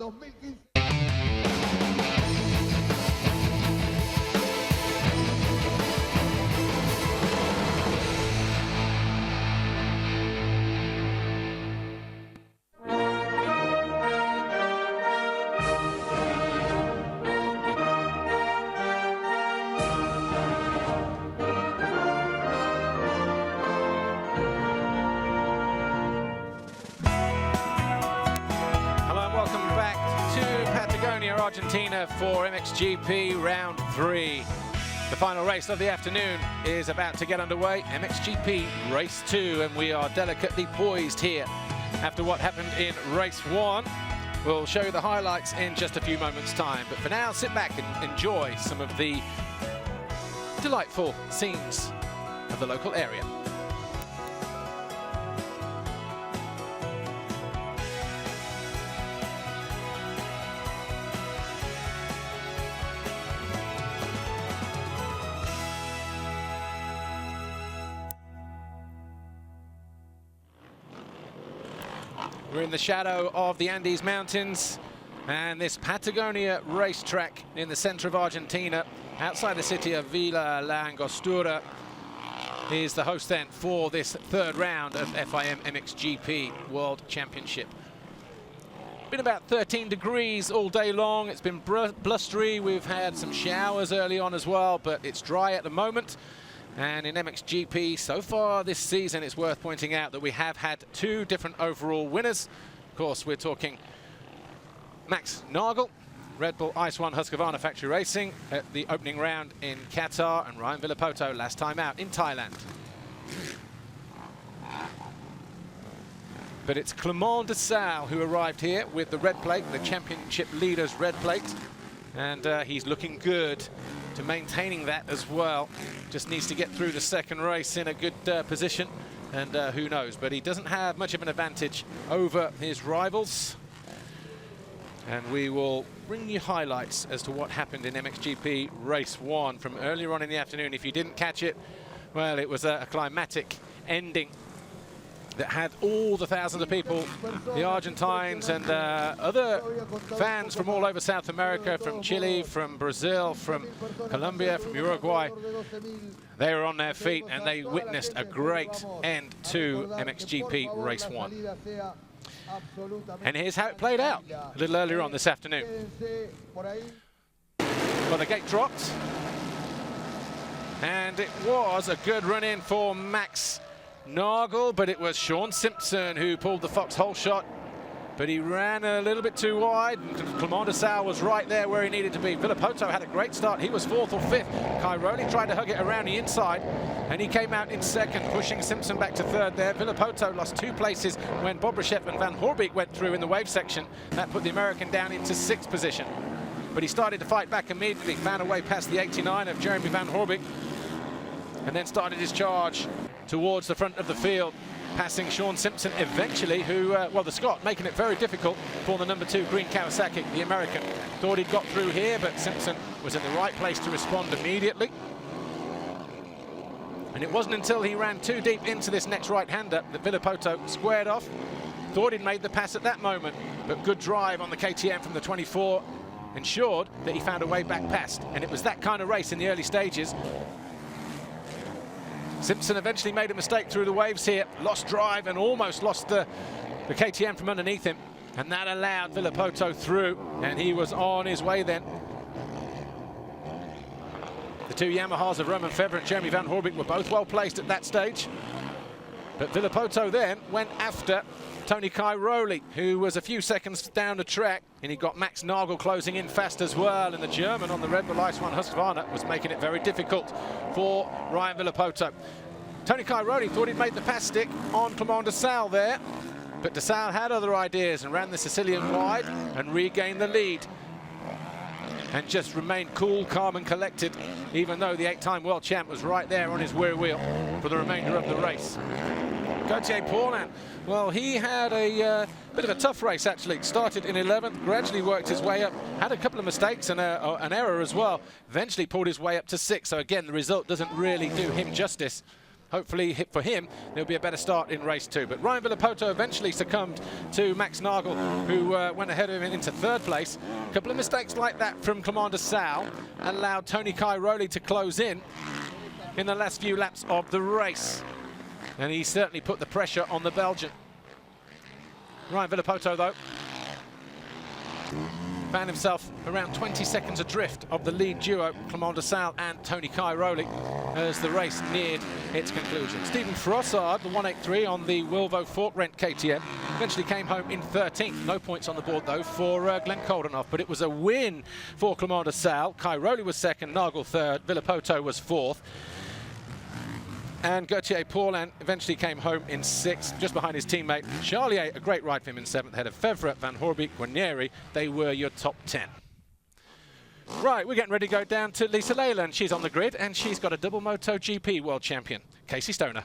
2015. Patagonia, Argentina for MXGP round 3. The final race of the afternoon is about to get underway. MXGP race 2, and we are delicately poised here after what happened in race 1. We'll show you the highlights in just a few moments' time, but for now, sit back and enjoy some of the delightful scenes of the local area. We're in the shadow of the Andes Mountains, and this Patagonia racetrack in the center of Argentina, outside the city of Villa La Angostura, is the host then for this third round of FIM MXGP World Championship. Been about 13 degrees all day long. It's been blustery. We've had some showers early on as well, but it's dry at the moment. And in MXGP, so far this season, it's worth pointing out that we have had 2 different overall winners. Of course, we're talking Max Nagl, Red Bull Ice 1 Husqvarna Factory Racing at the opening round in Qatar, and Ryan Villopoto last time out in Thailand. But it's Clement de Sal who arrived here with the red plate, the championship leader's red plate. And he's looking good to maintaining that as well. Just needs to get through the second race in a good position, and who knows, but he doesn't have much of an advantage over his rivals. And we will bring you highlights as to what happened in MXGP race 1 from earlier on in the afternoon. If you didn't catch it, well, it was a climatic ending that had all the thousands of people, the Argentines and other fans from all over South America, from Chile, from Brazil, from Colombia, from Uruguay. They were on their feet and they witnessed a great end to MXGP race 1. And here's how it played out a little earlier on this afternoon. Well, the gate dropped, and it was a good run-in for Max Nagl, but it was Sean Simpson who pulled the foxhole shot, but he ran a little bit too wide. Clement de Sal was right there where he needed to be. Villopoto had a great start. He was 4th or 5th. Cairoli tried to hug it around the inside, and he came out in 2nd, pushing Simpson back to 3rd there. Villopoto lost 2 places when Bobryshev and Van Hoorbeek went through in the wave section. That put the American down into 6th position. But he started to fight back immediately, found a way past the 89 of Jeremy Van Hoorbeek, and then started his charge towards the front of the field, passing Sean Simpson eventually, who, well, the Scot, making it very difficult for the number 2 green Kawasaki, the American. Thought he'd got through here, but Simpson was in the right place to respond immediately. And it wasn't until he ran too deep into this next right-hander that Villopoto squared off. Thought he'd made the pass at that moment, but good drive on the KTM from the 24 ensured that he found a way back past. And it was that kind of race in the early stages. Simpson eventually made a mistake through the waves here, lost drive and almost lost the KTM from underneath him, and that allowed Villopoto through, and he was on his way then. The 2 Yamahas of Roman Febvre and Jeremy Van Hoorbeek were both well placed at that stage, but Villopoto then went after Tony Cairoli, who was a few seconds down the track, and he got Max Nagl closing in fast as well, and the German on the Red Bull Ice 1 Husqvarna was making it very difficult for Ryan Villopoto. Tony Cairoli thought he'd made the pass stick on Clement de Sal there, but de Sal had other ideas and ran the Sicilian wide and regained the lead, and just remained cool, calm and collected, even though the 8-time world champ was right there on his rear wheel for the remainder of the race. Gauthier Paulin, well, he had a bit of a tough race, actually. Started in 11th, gradually worked his way up, had a couple of mistakes and an error as well. Eventually pulled his way up to 6th. So again, the result doesn't really do him justice. hopefully for him, there'll be a better start in race 2. But Ryan Villopoto eventually succumbed to Max Nagl, who went ahead of him into 3rd place. A couple of mistakes like that from Commander Sal allowed Tony Cairoli to close in the last few laps of the race. And he certainly put the pressure on the Belgian. Ryan Villopoto, though, found himself around 20 seconds adrift of the lead duo, Commander Sal and Tony Cairoli, as the race neared its conclusion. Stephen Frossard, the 183 on the Wilvo Fork Rent KTM, eventually came home in 13th. No points on the board, though, for Glenn Coldenoff, but it was a win for Commander Sal. Cairoli was 2nd, Nagl 3rd, Villopoto was 4th. And Gauthier Paulin eventually came home in 6th, just behind his teammate Charlier. A great ride for him in 7th, ahead of Fevre, Van Horbeek, Guarnieri. They were your top 10. Right, we're getting ready to go down to Lisa Leyland. She's on the grid, and she's got a double MotoGP world champion, Casey Stoner.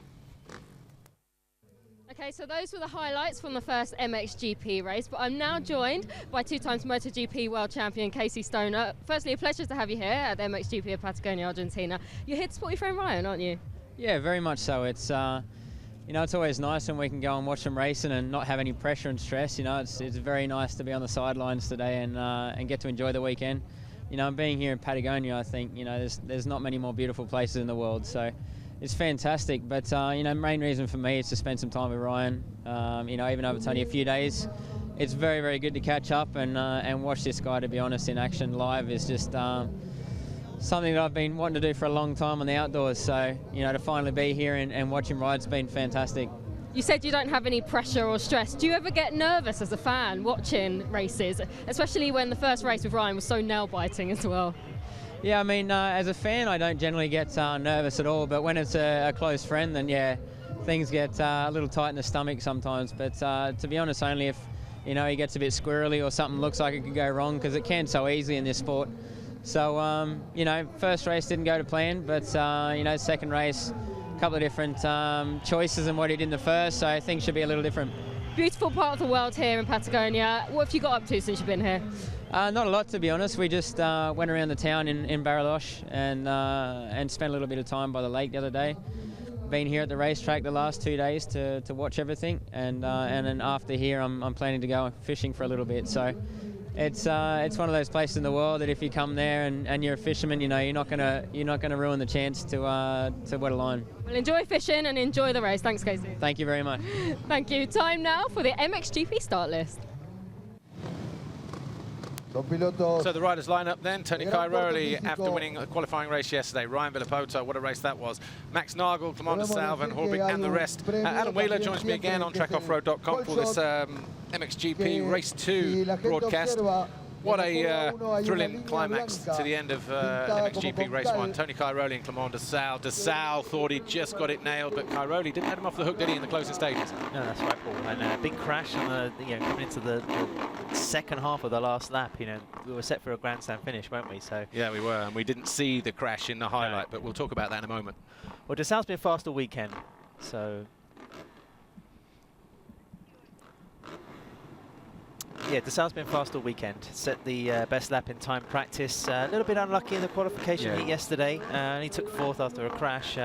Okay, so those were the highlights from the first MXGP race, but I'm now joined by 2-time MotoGP world champion Casey Stoner. Firstly, a pleasure to have you here at the MXGP of Patagonia, Argentina. You're here to support your friend Ryan, aren't you? Yeah, very much so. It's you know, it's always nice when we can go and watch them racing and not have any pressure and stress. You know, it's very nice to be on the sidelines today and get to enjoy the weekend. You know, being here in Patagonia, I think, you know, there's not many more beautiful places in the world, so it's fantastic. But you know, main reason for me is to spend some time with Ryan. You know, even though it's only a few days, it's very, very good to catch up and watch this guy. To be honest, in action live is just something that I've been wanting to do for a long time on the outdoors. So, you know, to finally be here and watch him ride's been fantastic. You said you don't have any pressure or stress. Do you ever get nervous as a fan watching races, especially when the first race with Ryan was so nail-biting as well? Yeah, I mean, as a fan, I don't generally get nervous at all, but when it's a close friend, then yeah, things get a little tight in the stomach sometimes. But to be honest, only if, you know, he gets a bit squirrely or something looks like it could go wrong, because it can so easily in this sport. So, you know, first race didn't go to plan, but, you know, second race, a couple of different choices than what he did in the first, so things should be a little different. Beautiful part of the world here in Patagonia. What have you got up to since you've been here? Not a lot, to be honest. We just went around the town in Bariloche and spent a little bit of time by the lake the other day. Been here at the racetrack the last 2 days to watch everything, and then after here I'm planning to go fishing for a little bit. So it's one of those places in the world that if you come there and you're a fisherman, you know, you're not gonna ruin the chance to wet a line. Well, enjoy fishing and enjoy the race. Thanks, Casey. Thank you very much. Thank you. Time now for the MXGP start list. So the riders line up then. Tony Cairoli, after winning a qualifying race yesterday. Ryan Villopoto, what a race that was. Max Nagl, Commander Sal, Van Horbeek, and the rest. Adam Wheeler joins me again on trackoffroad.com for this MXGP Race 2 broadcast. What a thrilling climax to the end of MXGP Race 1. Tony Cairoli and Commander Sal. Sal thought he'd just got it nailed, but Cairoli didn't let him off the hook, did he, in the closing stages? No, that's right, Paul. And a big crash on the, you know, coming into the second half of the last lap. You know, we were set for a grandstand finish, weren't we? So yeah, we were, and we didn't see the crash in the highlight, but we'll talk about that in a moment. Well, Sal's been fast all weekend, so yeah, Sal's been fast all weekend. Set the best lap in time practice. A little bit unlucky in the qualification heat yesterday. He took 4th after a crash.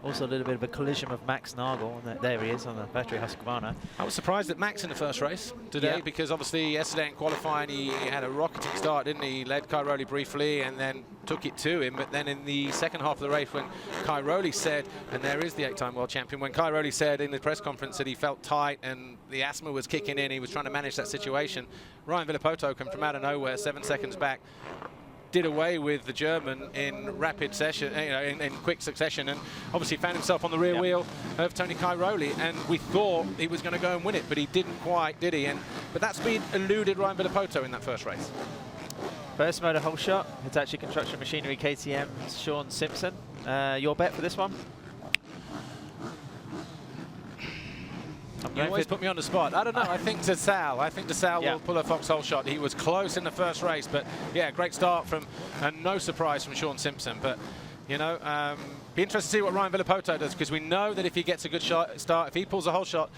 Also a little bit of a collision with Max Nagl. And there he is on the battery Husqvarna. I was surprised at Max in the first race today, because obviously yesterday in qualifying he had a rocketing start, didn't he? He led Cairoli briefly and then took it to him. But then in the second half of the race, when Cairoli said, and there is the 8-time world champion, when Cairoli said in the press conference that he felt tight and the asthma was kicking in, he was trying to manage that situation. Ryan Villopoto come from out of nowhere, 7 seconds back, did away with the German in rapid session, you know, in quick succession, and obviously found himself on the rear wheel of Tony Cairoli, and we thought he was going to go and win it, but he didn't quite, did he? But that speed eluded Ryan Villopoto in that first race. First motor whole shot, Hitachi Construction Machinery KTM, Sean Simpson. Your bet for this one? You always put me on the spot. I don't know. I think Sal will pull a foxhole shot. He was close in the first race, but yeah, great start from, and no surprise from Sean Simpson. But you know, be interested to see what Ryan Villopoto does, because we know that if he gets a good start, if he pulls a whole shot,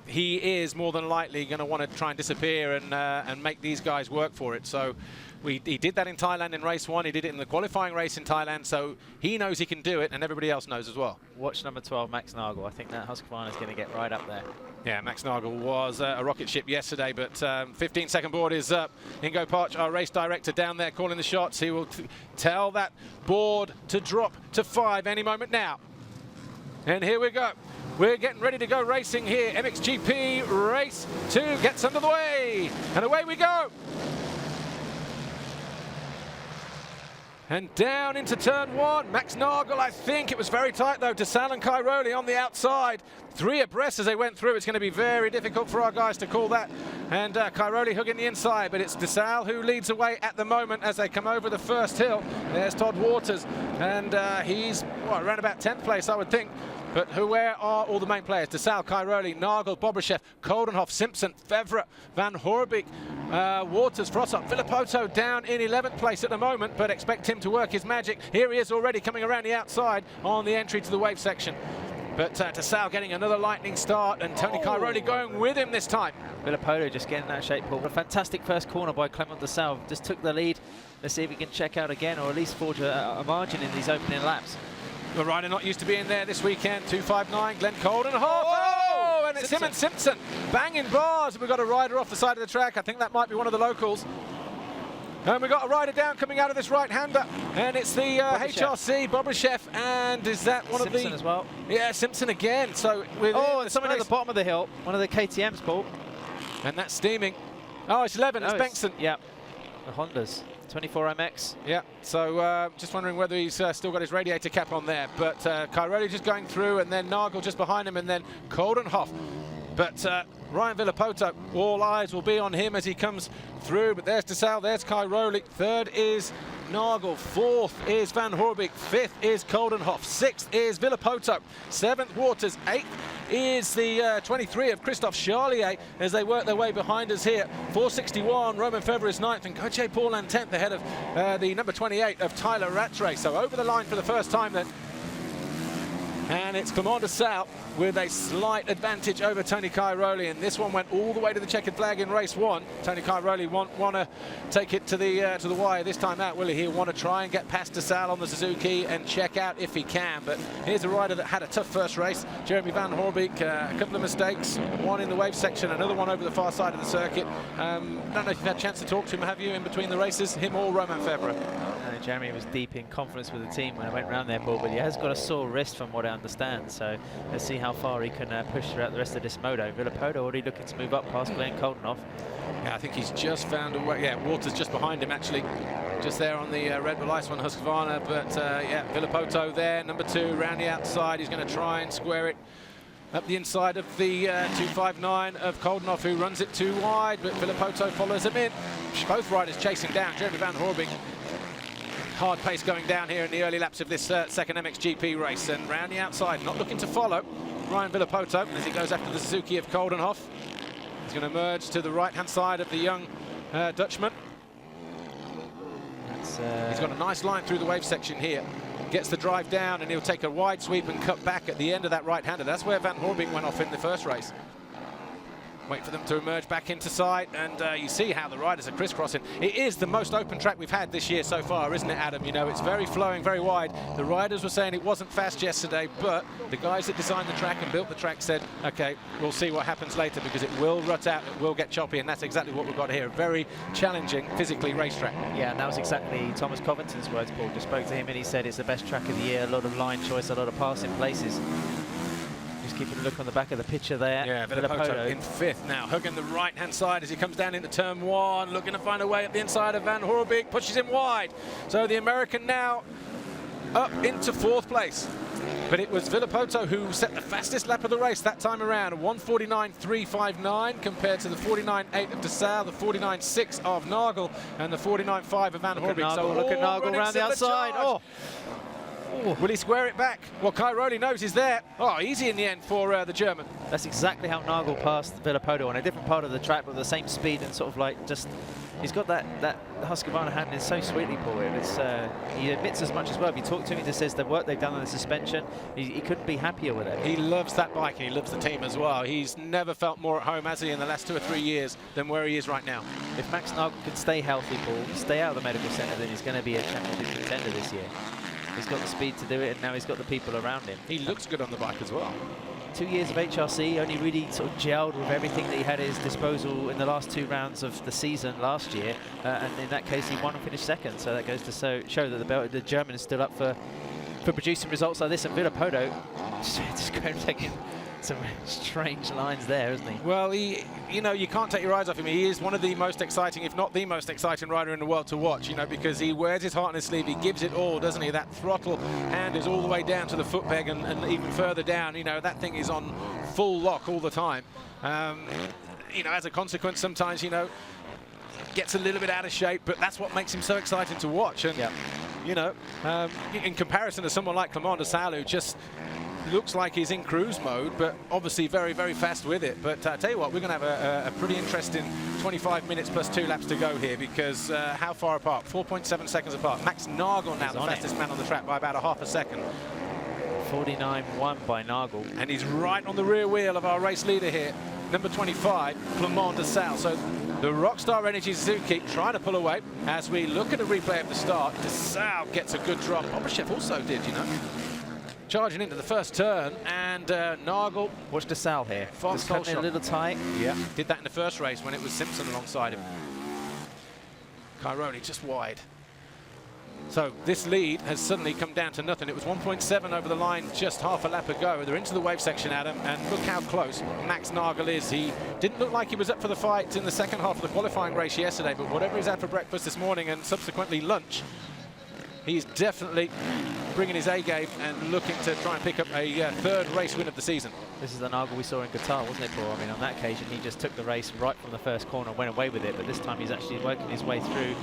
he is more than likely going to want to try and disappear and make these guys work for it. So he did that in Thailand in race 1. He did it in the qualifying race in Thailand. So he knows he can do it, and everybody else knows as well. Watch number 12, Max Nagl. I think that Husqvarna is going to get right up there. Yeah, Max Nagl was a rocket ship yesterday, but 15-second board is up. Ingo Parch, our race director, down there calling the shots. He will tell that board to drop to 5 any moment now. And here we go. We're getting ready to go racing here. MXGP race 2 gets under the way. And away we go. And down into turn 1. Max Nagl, I think it was very tight though. Desal and Cairoli on the outside. 3 abreast as they went through. It's going to be very difficult for our guys to call that. And Cairoli hugging the inside, but it's Desal who leads away at the moment as they come over the first hill. There's Todd Waters, and he's around about 10th place, I would think. But where are all the main players? Desal, Cairoli, Nagl, Bobryshev, Koldenhoff, Simpson, Fevre, Van Hoorbeek, Waters, Frossop, Villopoto down in 11th place at the moment, but expect him to work his magic. Here he is already coming around the outside on the entry to the wave section. But Desal getting another lightning start, and Tony Cairoli going with him this time. Villopoto just getting that shape, Paul. A fantastic first corner by Clement Desal. Just took the lead. Let's see if he can check out again, or at least forge a margin in these opening laps. The rider not used to being there this weekend. 259, Glenn Koldenhoff. Oh, and it's him and Simpson banging bars. We've got a rider off the side of the track. I think that might be one of the locals. And we've got a rider down coming out of this right-hander, and it's the HRC, Bobryshev, and is that one Simpson of the... as well. Yeah, Simpson again. So and someone at the bottom of the hill, one of the KTMs, Paul. And that's steaming. Oh, it's 11, it's Bengtson. Yeah, the Hondas. 24 MX. Yeah, so just wondering whether he's still got his radiator cap on there. But Cairoli just going through, and then Nagl just behind him, and then Koldenhoff. But Ryan Villopoto, all eyes will be on him as he comes through. But there's Desal, there's Cairoli. 3rd is Nagl. 4th is Van Hoorbeek. 5th is Koldenhoff. 6th is Villopoto. 7th Waters. 8th is the 23 of Christophe Charlier as they work their way behind us here. 461, Roman Fevre is 9th, and Gauthier Paulin 10th ahead of the number 28 of Tyler Rattray. So over the line for the first time then. And it's Clement Desal with a slight advantage over Tony Cairoli, and this one went all the way to the checkered flag in race 1. Tony Cairoli won't want to take it to the wire this time out, will he? He'll want to try and get past Desal on the Suzuki and check out if he can. But here's a rider that had a tough first race, Jeremy Van Hoorbeek. A couple of mistakes, one in the wave section, another one over the far side of the circuit. Don't know if you've had a chance to talk to him, have you, in between the races, him or Roman Fevre? Jeremy was deep in confidence with the team when I went round there, Paul, but he has got a sore wrist from what I understand, so let's see how far he can push throughout the rest of this moto. Villopoto already looking to move up past Glenn Koldenhoff. Yeah, I think he's just found a way. Yeah, Waters just behind him, actually, just there on the Red Bull Ice one, Husqvarna. But yeah, Villopoto there, number 2, round the outside. He's going to try and square it up the inside of the 259 of Koldenhoff, who runs it too wide, but Villopoto follows him in. Both riders chasing down. Jeremy Van Hoorbeek. Hard pace going down here in the early laps of this second MXGP race, and round the outside, not looking to follow Ryan Villopoto as he goes after the Suzuki of Koldenhoff. He's going to merge to the right-hand side of the young Dutchman. He's got a nice line through the wave section here. Gets the drive down, and he'll take a wide sweep and cut back at the end of that right-hander. That's where Van Hoorbeek went off in the first race. Wait for them to emerge back into sight, and you see how the riders are crisscrossing. It is the most open track we've had this year so far, isn't it, Adam? You know, it's very flowing, very wide. The riders were saying it wasn't fast yesterday, but the guys that designed the track and built the track said, okay, we'll see what happens later, because it will rut out, it will get choppy, and that's exactly what we've got here. A very challenging, physically racetrack. Yeah, and that was exactly Thomas Covington's words, Paul. Just spoke to him, and he said it's the best track of the year, a lot of line choice, a lot of passing places. Keeping a look on the back of the picture there. Yeah, Villopoto in 5th now, hugging the right-hand side as he comes down into turn 1, looking to find a way at the inside of Van Hoorbeek, pushes him wide. So the American now up into 4th place. But it was Villopoto who set the fastest lap of the race that time around, 1:49.359 compared to the 49.8 of Desal, the 49.6 of Nagl, and the 49.5 of Van Hoorbeek. So look at Nagl around the outside. Will he square it back? Well, Cairoli knows he's there. Oh, easy in the end for the German. That's exactly how Nagl passed Villopoto on a different part of the track with the same speed and sort of like just he's got that Husqvarna handling so sweetly, Paul. It's, he admits as much as well. If you talk to him, he just says the work they've done on the suspension, he couldn't be happier with it. He loves that bike and he loves the team as well. He's never felt more at home, has he, in the last 2 or 3 years than where he is right now. If Max Nagl can stay healthy, Paul, stay out of the medical centre, then he's going to be a championship contender this year. He's got the speed to do it, and now he's got the people around him. He looks good on the bike as well. 2 years of HRC, only really sort of gelled with everything that he had at his disposal in the last 2 rounds of the season last year. And in that case, he won and finished second. So that goes to show that the German is still up for producing results like this. And Villopoto just going taking some strange lines there, isn't he? Well, you know, you can't take your eyes off him. He is one of the most exciting, if not the most exciting rider in the world to watch, you know, because he wears his heart on his sleeve. He gives it all, doesn't he? That throttle hand is all the way down to the foot peg and even further down. You know, that thing is on full lock all the time. You know, as a consequence, sometimes, you know, gets a little bit out of shape, but that's what makes him so exciting to watch. And, you know, in comparison to someone like Clément de Sal, who just looks like he's in cruise mode, but obviously very, very fast with it. But I tell you what, we're going to have a pretty interesting 25 minutes plus 2 laps to go here, because how far apart? 4.7 seconds apart. Max Nagl now the fastest man on the track by about a half a second. 49.1 by Nagl. And he's right on the rear wheel of our race leader here, number 25, Clément de Sal. So the Rockstar Energy Suzuki trying to pull away. As we look at a replay of the start, de Sal gets a good drop. Bobryshev also did, you know. Charging into the first turn, and Nagl. Watch de Sal here. Just cutting a little tight. Yeah, did that in the first race when it was Simpson alongside him. Cairoli just wide. So this lead has suddenly come down to nothing. It was 1.7 over the line just half a lap ago. They're into the wave section, Adam, and look how close Max Nagl is. He didn't look like he was up for the fight in the second half of the qualifying race yesterday, but whatever he's had for breakfast this morning and subsequently lunch, he's definitely bringing his A game and looking to try and pick up a third race win of the season. This is the Nagl we saw in Qatar, wasn't it, Paul? I mean, on that occasion, he just took the race right from the first corner and went away with it. But this time, he's actually working his way through.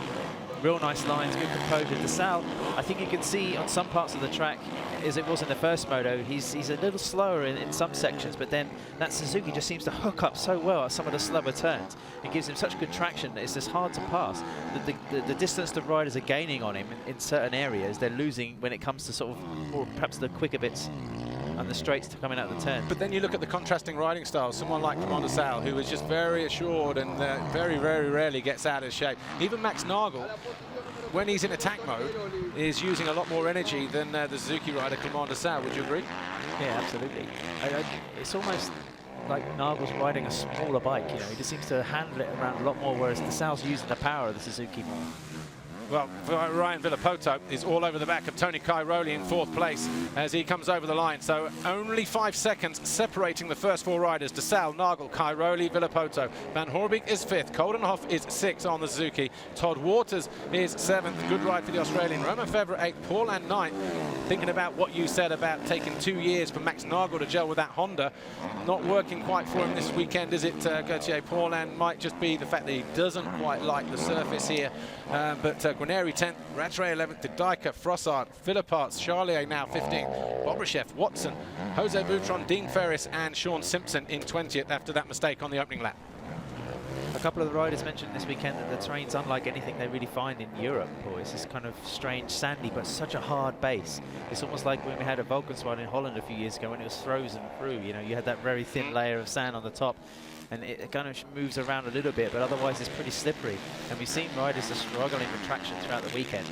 Real nice lines, good composure. De Sal, I think you can see on some parts of the track, as it was in the first moto, he's a little slower in some sections, but then that Suzuki just seems to hook up so well at some of the slower turns. It gives him such good traction that it's just hard to pass. The distance the riders are gaining on him in certain areas, they're losing when it comes to sort of more, perhaps the quicker bits and the straights to coming out of the turn. But then you look at the contrasting riding styles. Someone like Clément de Sal, who is just very assured and very, very rarely gets out of shape. Even Max Nagl, when he's in attack mode, is using a lot more energy than the Suzuki rider Clément de Sal. Would you agree? Yeah, absolutely. It's almost like Nagl's riding a smaller bike. You know, he just seems to handle it around a lot more, whereas de Sal's using the power of the Suzuki more. Well, Ryan Villopoto is all over the back of Tony Cairoli in 4th place as he comes over the line. So only 5 seconds separating the first 4 riders. De Sal, Nagl, Cairoli, Villopoto. Van Hoorbeek is 5th. Coldenhoff is 6th on the Suzuki. Todd Waters is 7th. Good ride for the Australian. Romain Febvre 8th. Paulin 9th. Thinking about what you said about taking 2 years for Max Nagl to gel with that Honda. Not working quite for him this weekend, is it, Gauthier? Paulin might just be the fact that he doesn't quite like the surface here. But Guarneri 10th, Rattray 11th, Dijker, Frossard, Philipparts, Charlier now 15th, Bobryshev, Watson, Jose Boutron, Dean Ferris and Sean Simpson in 20th after that mistake on the opening lap. A couple of the riders mentioned this weekend that the terrain's unlike anything they really find in Europe. It's this kind of strange, sandy, but such a hard base. It's almost like when we had a Valkenswaard in Holland a few years ago when it was frozen through. You know, you had that very thin layer of sand on the top, and it kind of moves around a little bit, but otherwise it's pretty slippery. And we've seen riders are struggling with traction throughout the weekend.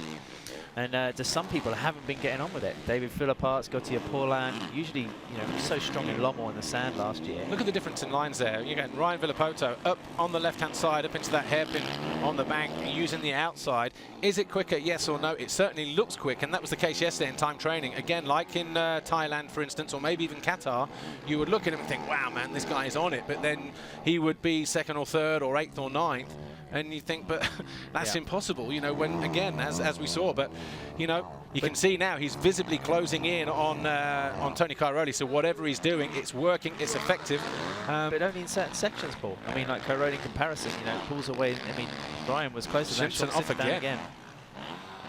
And to some people haven't been getting on with it. David Philipparts, Gauthier Paulin, usually, you know, so strong in Lommel in the sand last year. Look at the difference in lines there. You get Ryan Villopoto up on the left-hand side, up into that hairpin on the bank, using the outside. Is it quicker? Yes or no? It certainly looks quick, and that was the case yesterday in time training. Again, like in Thailand, for instance, or maybe even Qatar, you would look at him and think, wow, man, this guy is on it. But then he would be 2nd or 3rd or 8th or 9th. And you think, but that's impossible, you know, when, again, as we saw. But, you know, you can see now he's visibly closing in on Tony Cairoli. So whatever he's doing, it's working, it's effective. But only in certain sections, Paul. I mean, like Cairoli in comparison, you know, pulls away. I mean, Brian was close to that. Simpson off again.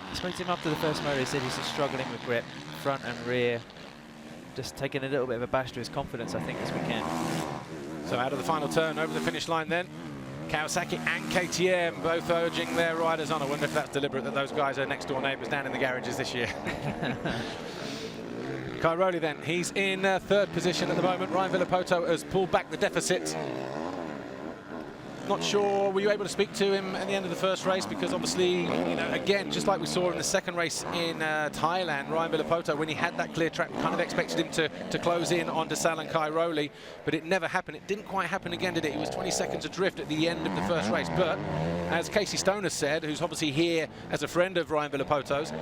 I spoke to him after the first moto. He said he's just struggling with grip, front and rear. Just taking a little bit of a bash to his confidence, I think, this weekend. So out of the final turn, over the finish line then. Kawasaki and KTM both urging their riders on. I wonder if that's deliberate, that those guys are next door neighbours down in the garages this year. Cairoli then, he's in third position at the moment. Ryan Villopoto has pulled back the deficit. Not sure, were you able to speak to him at the end of the first race? Because obviously, you know, again, just like we saw in the second race in Thailand, Ryan Villopoto, when he had that clear track, we kind of expected him to close in on Desal and Cairoli, but it never happened. It didn't quite happen again, did it? He was 20 seconds adrift at the end of the first race. But as Casey Stoner said, who's obviously here as a friend of Ryan Villopoto's,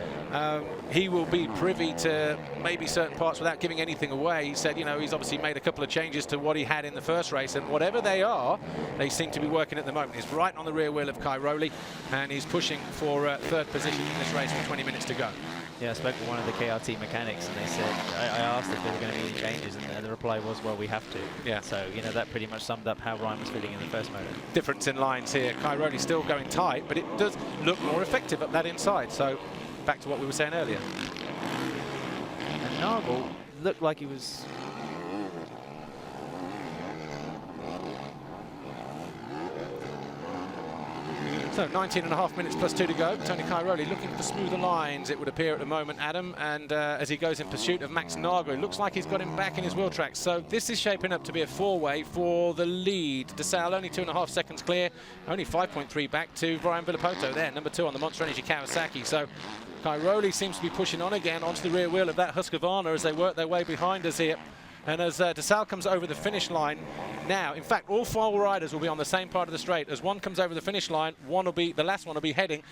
he will be privy to maybe certain parts without giving anything away. He said, you know, he's obviously made a couple of changes to what he had in the first race, and whatever they are, they seem to be working at the moment. He's right on the rear wheel of Cairoli, and he's pushing for third position in this race with 20 minutes to go. Yeah, I spoke with one of the KRT mechanics, and they said, I asked if there were going to be any changes, and the reply was, well, we have to. Yeah. So, you know, that pretty much summed up how Ryan was feeling in the first motor. Difference in lines here. Cairoli still going tight, but it does look more effective up that inside. So, back to what we were saying earlier. And Nagl looked like he was... So 19.5 minutes plus 2 to go. Tony Cairoli looking for smoother lines, it would appear at the moment, Adam. And as he goes in pursuit of Max Nagl, it looks like he's got him back in his wheel tracks. So this is shaping up to be a four-way for the lead. Desal only 2.5 seconds clear, only 5.3 back to Ryan Villopoto there, number 2 on the Monster Energy Kawasaki. So Cairoli seems to be pushing on again onto the rear wheel of that Husqvarna as they work their way behind us here. And as Desal comes over the finish line now, in fact, all 4 riders will be on the same part of the straight. As one comes over the finish line, the last one will be heading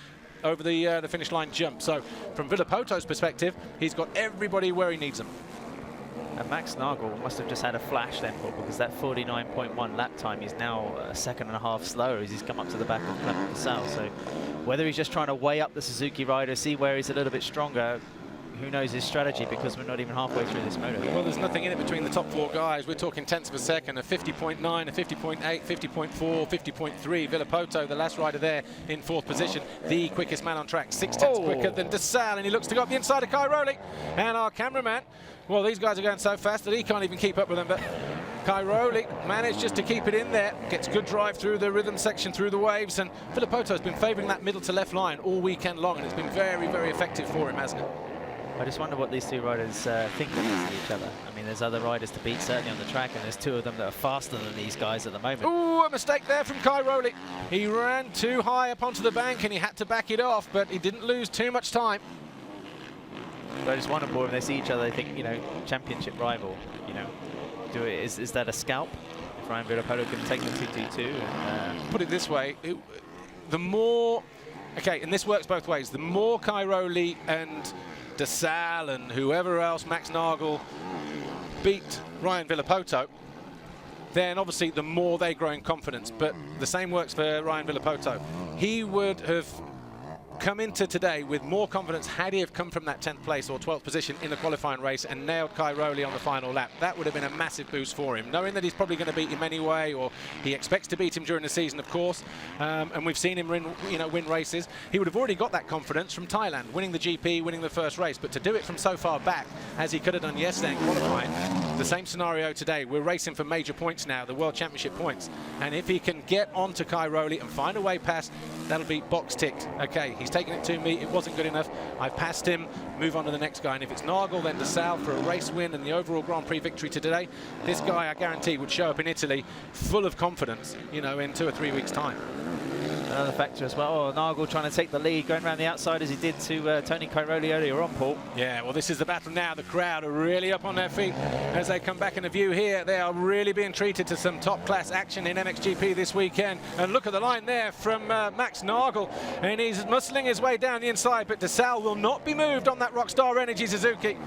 over the finish line jump. So from Villopoto's perspective, he's got everybody where he needs them. And Max Nagl must have just had a flash then, Paul, because that 49.1 lap time is now a second and a half slower as he's come up to the back of Clement Desal. So whether he's just trying to weigh up the Suzuki rider, see where he's a little bit stronger, who knows his strategy, because we're not even halfway through this motor. Well, there's nothing in it between the top 4 guys. We're talking tenths of a second, a 50.9, a 50.8, 50.4, 50.3. Villopoto, the last rider there in 4th position, the quickest man on track, 6 tenths quicker than Desal, and he looks to go up the inside of Cairoli. And our cameraman, well, these guys are going so fast that he can't even keep up with them, but Cairoli managed just to keep it in there, gets good drive through the rhythm section, through the waves, and Villopoto's been favouring that middle to left line all weekend long, and it's been very, very effective for him, hasn't it? I just wonder what these 2 riders think against each other. I mean, there's other riders to beat, certainly on the track, and there's 2 of them that are faster than these guys at the moment. Ooh, a mistake there from Cairoli. He ran too high up onto the bank, and he had to back it off, but he didn't lose too much time. But I just wonder, when they see each other, they think, you know, championship rival, you know, is that a scalp? If Ryan Villopoto can take the 2-2-2 and... Put it this way, the more... Okay, and this works both ways. The more Cairoli and Desal and whoever else, Max Nagl, beat Ryan Villopoto, then obviously the more they grow in confidence. But the same works for Ryan Villopoto. He would have come into today with more confidence had he have come from that 10th place or 12th position in the qualifying race and nailed Cairoli on the final lap. That would have been a massive boost for him, knowing that he's probably going to beat him anyway, or he expects to beat him during the season, of course, and we've seen him win races. He would have already got that confidence from Thailand, winning the GP, winning the first race, but to do it from so far back, as he could have done yesterday in qualifying, the same scenario today. We're racing for major points now, the World Championship points, and if he can get onto Cairoli and find a way past, that'll be box ticked. Okay, he's taken it to me, it wasn't good enough, I've passed him, move on to the next guy. And if it's Nagl, then Desal for a race win and the overall Grand Prix victory today. This guy, I guarantee, would show up in Italy full of confidence, you know, in 2 or 3 weeks' time. Another factor as well. Oh, Nagl trying to take the lead, going around the outside as he did to Tony Cairoli earlier on, Paul. Yeah, well, this is the battle now. The crowd are really up on their feet as they come back into view here. They are really being treated to some top-class action in MXGP this weekend. And look at the line there from Max Nagl, and he's muscling his way down the inside, but Desal will not be moved on that Rockstar Energy Suzuki.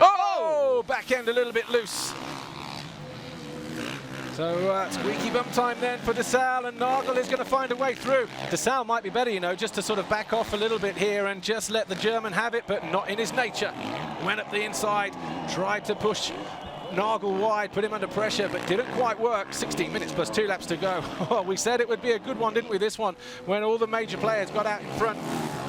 Oh, back end a little bit loose. So squeaky bum time then for Desal, and Nagl is going to find a way through. Desal might be better, you know, just to sort of back off a little bit here and just let the German have it, but not in his nature. Went up the inside, tried to push Nagl wide, put him under pressure, but didn't quite work. 16 minutes plus 2 laps to go. Oh, we said it would be a good one, didn't we, this one, when all the major players got out in front.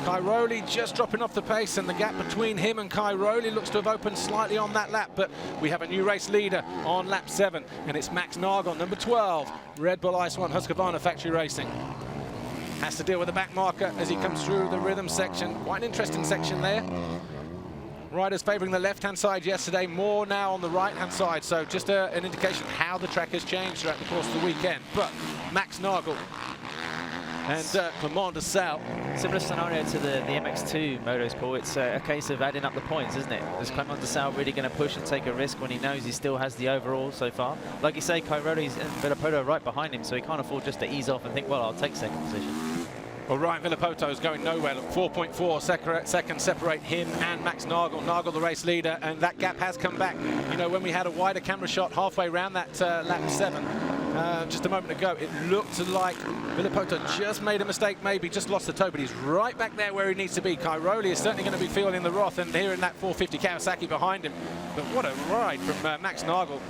Cairoli just dropping off the pace, and the gap between him and Cairoli looks to have opened slightly on that lap, but we have a new race leader on lap 7, and it's Max Nagl, number 12, Red Bull Ice 1 Husqvarna Factory Racing. Has to deal with the back marker as he comes through the rhythm section. Quite an interesting section there. Riders favouring the left-hand side yesterday, more now on the right-hand side, so just an indication of how the track has changed throughout the course of the weekend. But Max Nagl and Clement de Sal. Similar scenario to the MX2 motorsport. It's a case of adding up the points, isn't it? Is Clement de Sal really going to push and take a risk when he knows he still has the overall so far? Like you say, Cairoli's and Villopoto right behind him, so he can't afford just to ease off and think, well, I'll take second position. Well, Ryan Villopoto is going nowhere. Look, 4.4 seconds separate him and Max Nagl. Nagl, the race leader, and that gap has come back. You know, when we had a wider camera shot halfway around that lap 7, just a moment ago, it looked like Villopoto just made a mistake, maybe just lost the toe, but he's right back there where he needs to be. Cairoli is certainly going to be feeling the wrath, and here in that 450 Kawasaki behind him. But what a ride from Max Nagl.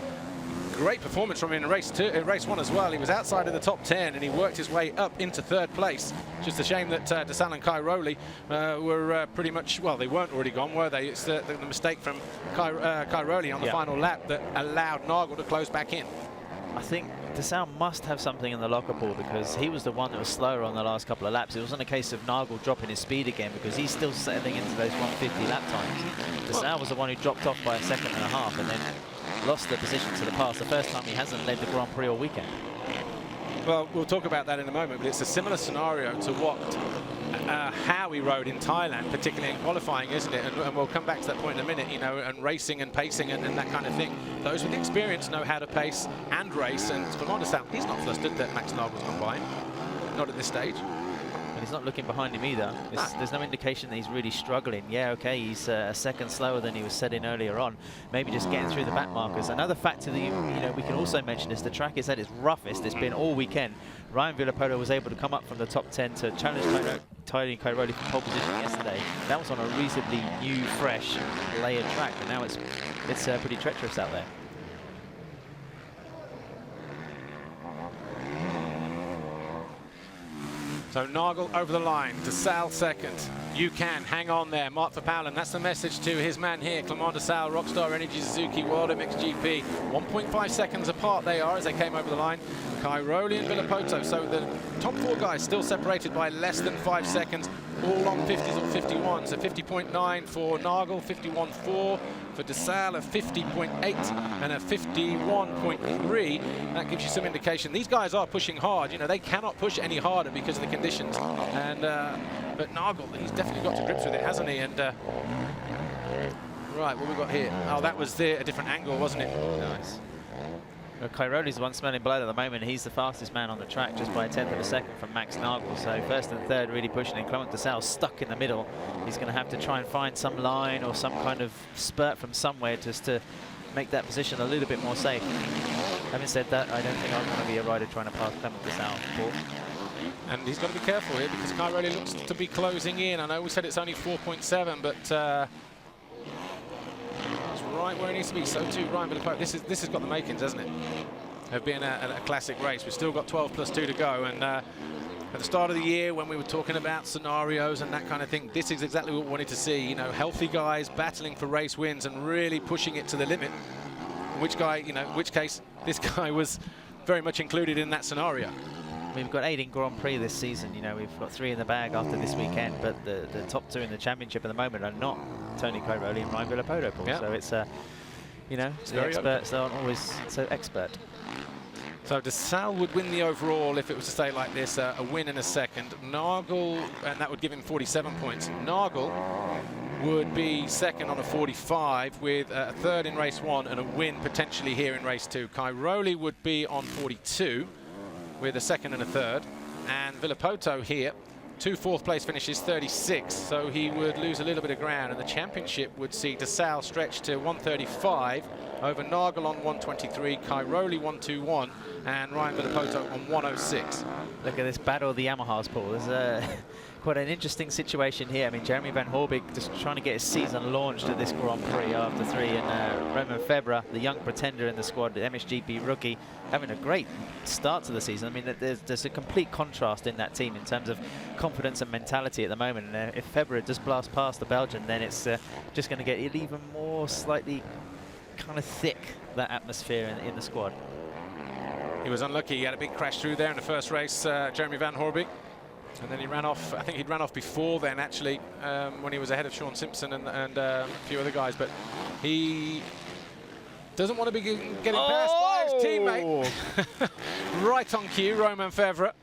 Great performance from him in race 1 as well. He was outside of the top 10 and he worked his way up into 3rd place. Just a shame that de Sal and Cairoli were pretty much, well, they weren't already gone, were they? It's the mistake from Cairoli on the final lap that allowed Nagl to close back in. I think de Sal must have something in the locker pool, because he was the one that was slower on the last couple of laps. It wasn't a case of Nagl dropping his speed again, because he's still settling into those 150 lap times. De Sal was the one who dropped off by 1.5 seconds and then lost the position to the pass. The first time he hasn't led the Grand Prix all weekend. Well, we'll talk about that in a moment, but it's a similar scenario to what how he rode in Thailand, particularly in qualifying, isn't it? And we'll come back to that point in a minute, you know, and racing and pacing and that kind of thing. Those with experience know how to pace and race, and Clement de Sal, he's not flustered that Max Nagl's gone by him. Not at this stage. And he's not looking behind him either. There's no indication that he's really struggling. Yeah, okay, he's a second slower than he was setting earlier on. Maybe just getting through the back markers. Another factor that we can also mention is the track is at its roughest. It's been all weekend. Ryan Villopoto was able to come up from the top 10 to challenge Cairoli for pole position yesterday. That was on a reasonably new, fresh, layered track, but now it's pretty treacherous out there. So Nagl over the line, de Sal second. You can hang on there, Mark Verpaulen. That's the message to his man here, Clement de Sal, Rockstar Energy Suzuki, World MXGP. 1.5 seconds apart they are as they came over the line. Cairoli and Villopoto. So the top 4 guys still separated by less than 5 seconds, all on 50s or 51. So 50.9 for Nagl, 51.4 for de Sal, a 50.8 and a 51.3. That gives you some indication. These guys are pushing hard. You know, they cannot push any harder because of the conditions. And but Nagl, he's definitely got to grips with it, hasn't he? And right, what we got here? Oh, that was a different angle, wasn't it? Nice. Well, Cairoli's the one smelling blood at the moment. He's the fastest man on the track, just by 1/10 of a second from Max Nagl. So first and third really pushing, and Clement de Sal stuck in the middle. He's going to have to try and find some line or some kind of spurt from somewhere just to make that position a little bit more safe. Having said that, I don't think I'm going to be a rider trying to pass Clement de Sal. And he's got to be careful here because Cairoli looks to be closing in. I know we said it's only 4.7, but it's right where it needs to be. So too, Ryan Villopoto. This has got the makings, hasn't it, of being a classic race. We've still got 12 plus 2 to go. And at the start of the year, when we were talking about scenarios and that kind of thing, this is exactly what we wanted to see. You know, healthy guys battling for race wins and really pushing it to the limit. Which case, this guy was very much included in that scenario. We've got 8 in Grand Prix this season. You know, we've got 3 in the bag after this weekend, but the top 2 in the championship at the moment are not Tony Cairoli and Ryan Villopoto. Yep. So it's the experts aren't always so expert. So de Sal would win the overall if it was to stay like this, a win in a second. Nagl, and that would give him 47 points. Nagl would be second on a 45 with a third in race 1 and a win potentially here in race 2. Cairoli would be on 42 with a second and a third, and Villopoto here, 2 fourth place finishes, 36, so he would lose a little bit of ground, and the championship would see de Sal stretch to 135 over Nagl on 123, Cairoli 121, and Ryan Villapoto on 106. Look at this battle of the Yamahas, Paul. There's quite an interesting situation here. I mean, Jeremy Van Horbig just trying to get his season launched at this Grand Prix after 3, and Roman Febvre, the young pretender in the squad, the MXGP rookie, having a great start to the season. I mean, there's a complete contrast in that team in terms of confidence and mentality at the moment. And if Febvre just blasts past the Belgian, then it's just going to get even more slightly kind of thick, that atmosphere in the squad. He was unlucky. He had a big crash through there in the first race, Jeremy Van Horbig. And then he ran off. I think he'd ran off before then, actually, when he was ahead of Sean Simpson and a few other guys. But he doesn't want to be getting passed by his teammate. Right on cue, Roman Febvre,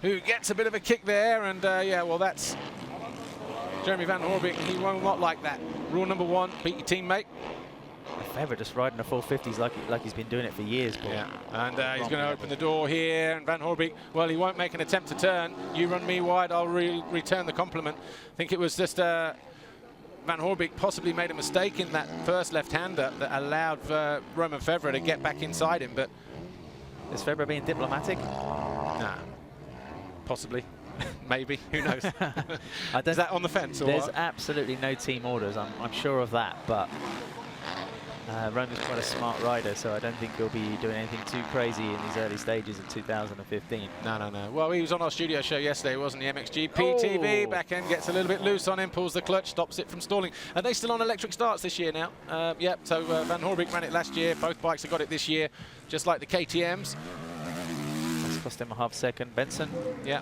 who gets a bit of a kick there. And yeah, well, that's Jeremy Van Horbig. He will not like that. Rule number 1, beat your teammate. Febvre just riding the 450s like he's been doing it for years, Paul. Yeah, and he's going to open the door here, and Van Horbig, well, he won't make an attempt to turn. You run me wide, I'll return the compliment. I think it was just Van Horbig possibly made a mistake in that first left-hander that allowed Roman Febvre to get back inside him, but... Is Febvre being diplomatic? Nah, possibly. Maybe, who knows? Is that on the fence? Or there's what? absolutely no team orders, I'm sure of that, but... Roman's quite a smart rider, so I don't think he'll be doing anything too crazy in these early stages of 2015. No. Well, he was on our studio show yesterday, wasn't he? MXGP TV, back end gets a little bit loose on him, pulls the clutch, stops it from stalling. Are they still on electric starts this year now? Yep, so Van Horbig ran it last year. Both bikes have got it this year, just like the KTMs. That's cost him a half second. Benson? Yeah.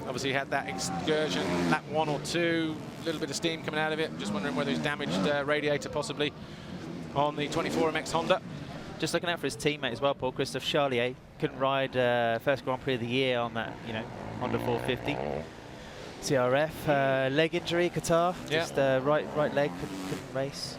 Obviously had that excursion, lap 1 or 2, a little bit of steam coming out of it. Just wondering whether he's damaged radiator possibly on the 24MX Honda. Just looking out for his teammate as well, Paul. Christophe Charlier couldn't ride first Grand Prix of the year on that, Honda 450. TRF, leg injury, Qatar. Yeah. Just right leg, couldn't race.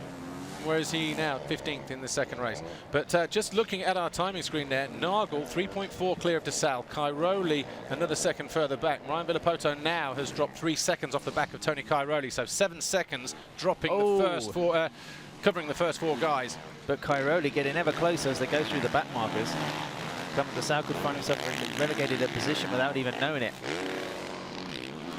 Where is he now? 15th in the second race. But just looking at our timing screen there, Nagl 3.4 clear of DeSalle, Cairoli another second further back. Ryan Villapoto now has dropped 3 seconds off the back of Tony Cairoli, so 7 seconds dropping the first 4. Covering the first 4 guys. But Cairoli getting ever closer as they go through the back markers. DeSalle could find himself relegated a position without even knowing it.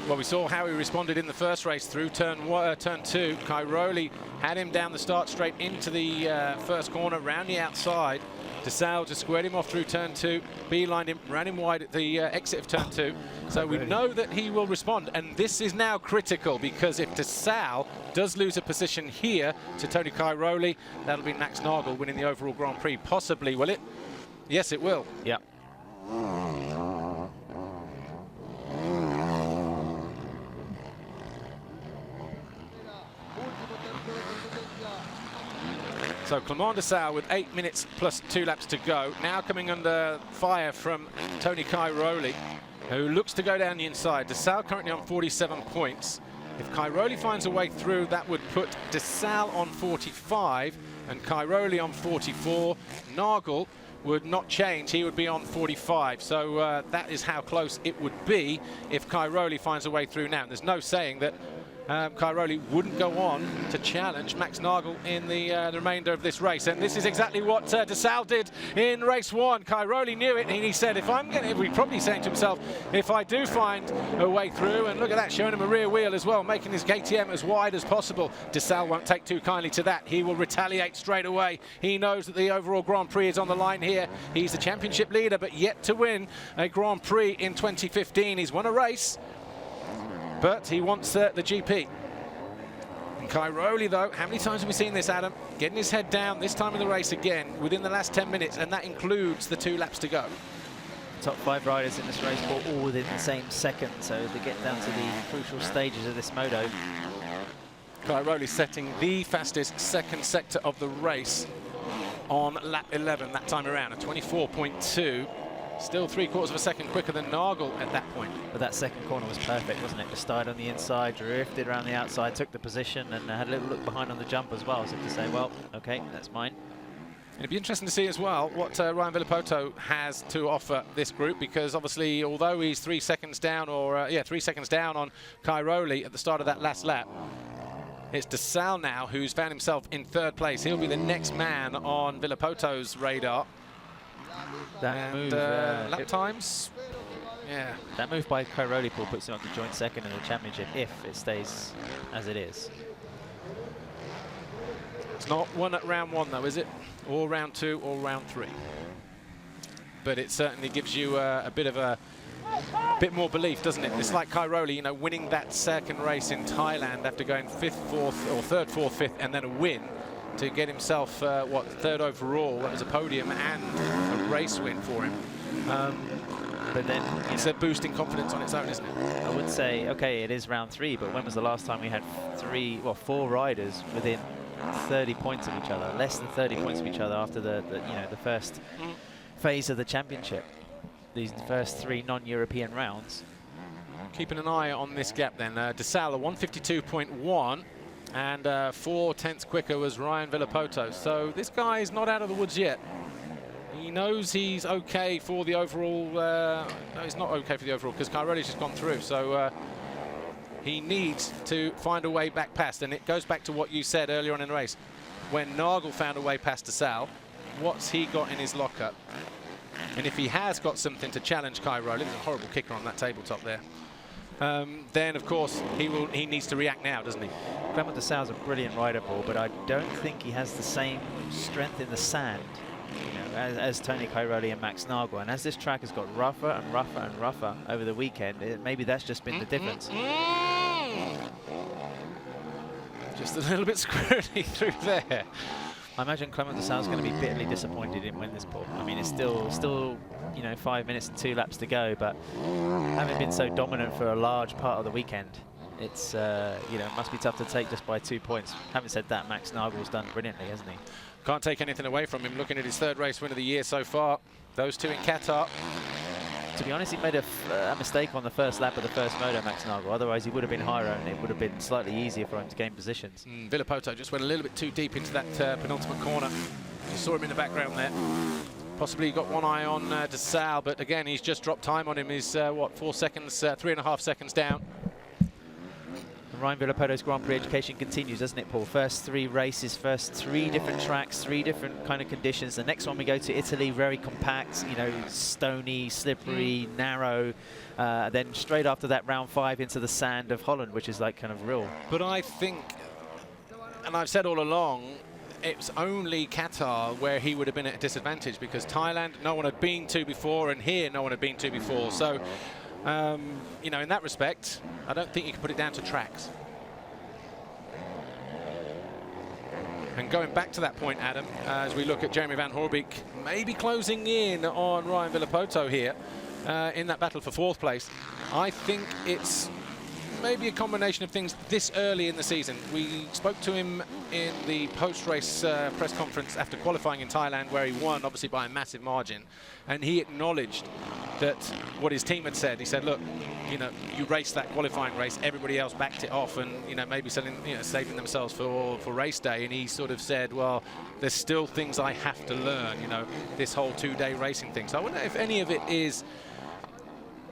Well, we saw how he responded in the first race through turn 2. Cairoli had him down the start straight into the first corner, round the outside. DeSalle just squared him off through turn 2, beelined him, ran him wide at the exit of turn 2. So we know that he will respond, and this is now critical, because if DeSalle does lose a position here to Tony Cairoli, that'll be Max Nagl winning the overall Grand Prix. Possibly, will it? Yes, it will. Yeah. So Clement DeSalle with 8 minutes plus 2 laps to go. Now coming under fire from Tony Cairoli, who looks to go down the inside. DeSalle currently on 47 points. If Cairoli finds a way through, that would put DeSalle on 45 and Cairoli on 44. Nagl would not change, he would be on 45. So that is how close it would be if Cairoli finds a way through now. And there's no saying that Cairoli wouldn't go on to challenge Max Nagl in the remainder of this race. And this is exactly what DeSalle did in race 1. Cairoli knew it, and he said, he's probably saying to himself, if I do find a way through, and look at that, showing him a rear wheel as well, making his KTM as wide as possible. DeSalle won't take too kindly to that. He will retaliate straight away. He knows that the overall Grand Prix is on the line here. He's the championship leader, but yet to win a Grand Prix in 2015. He's won a race, but he wants the GP. And Cairoli, though, how many times have we seen this, Adam? Getting his head down this time of the race again within the last 10 minutes, and that includes the 2 laps to go. Top 5 riders in this race, all within the same second, so they get down to the crucial stages of this moto. Cairoli setting the fastest second sector of the race on lap 11 that time around, a 24.2. Still 3/4 of a second quicker than Nagl at that point. But that second corner was perfect, wasn't it? Just started on the inside, drifted around the outside, took the position, and had a little look behind on the jump as well, so to say, well, okay, that's mine. It'd be interesting to see as well what Ryan Villapoto has to offer this group, because obviously, although he's 3 seconds down, or 3 seconds down on Cairoli at the start of that last lap, It's Nagl now who's found himself in 3rd place. He'll be the next man on Villopoto's radar. That move, lap times, yeah. That move by Cairoli puts him up to joint 2nd in the championship if it stays as it is. It's not one at round 1 though, is it? Or round 2 or round 3. But it certainly gives you a bit more belief, doesn't it? It's like Cairoli, you know, winning that 2nd race in Thailand after going 5th, 4th, or 3rd, 4th, 5th, and then a win to get himself, 3rd overall. That was a podium and a race win for him. But then it's a boosting confidence on its own, isn't it? I would say, okay, it is round 3, but when was the last time we had 4 riders within 30 points of each other, less than 30 points of each other after the first phase of the championship? These first 3 non-European rounds. Keeping an eye on this gap then. Nagl, 152.1, and 4/10 quicker was Ryan Villopoto. So this guy is not out of the woods yet. He knows he's okay for the overall. No, he's not okay for the overall because Cairoli's just gone through. So he needs to find a way back past. And it goes back to what you said earlier on in the race. When Nagl found a way past Nagl, what's he got in his locker? And if he has got something to challenge Cairoli, there's a horrible kicker on that tabletop there, then of course he needs to react now, doesn't he? Clement Nagl's a brilliant rider, Paul, but I don't think he has the same strength in the sand, you know, as Tony Cairoli and Max Nagl. And as this track has got rougher and rougher and rougher over the weekend, maybe that's just been the difference. Just a little bit squirrely through there. I imagine Clement Nagl's going to be bitterly disappointed he didn't win this, Paul. I mean, it's still, you know, 5 minutes and 2 laps to go, but having been so dominant for a large part of the weekend, it's, you know, it must be tough to take just by 2 points. Having said that, Max Nagl's done brilliantly, hasn't he? Can't take anything away from him. Looking at his 3rd race win of the year so far, those 2 in Qatar. To be honest, he made a mistake on the first lap of the first moto, Max Nagl. Otherwise, he would have been higher and it would have been slightly easier for him to gain positions. Villopoto just went a little bit too deep into that penultimate corner. You saw him in the background there. Possibly got one eye on Nagl, but again, he's just dropped time on him. He's, 4 seconds, 3.5 seconds down. Ryan Villopoto's Grand Prix education continues, doesn't it, Paul? First 3 races, first 3 different tracks, 3 different kind of conditions. The next one we go to Italy, very compact, you know, stony, slippery, narrow. Then straight after that, round 5 into the sand of Holland, which is like kind of real. But I think, and I've said all along, it's only Qatar where he would have been at a disadvantage because Thailand, no one had been to before, and here, no one had been to before. So, you know, in that respect, I don't think you can put it down to tracks. And going back to that point, Adam, as we look at Jeremy Van Hoorbeek maybe closing in on Ryan Villopoto here in that battle for 4th place, I think it's maybe a combination of things this early in the season. We spoke to him in the post-race press conference after qualifying in Thailand, where he won, obviously by a massive margin, and he acknowledged that what his team had said. He said, look, you know, you raced that qualifying race, everybody else backed it off and, you know, maybe saving themselves for race day, and he sort of said, well, there's still things I have to learn, you know, this whole 2-day racing thing. So I wonder if any of it is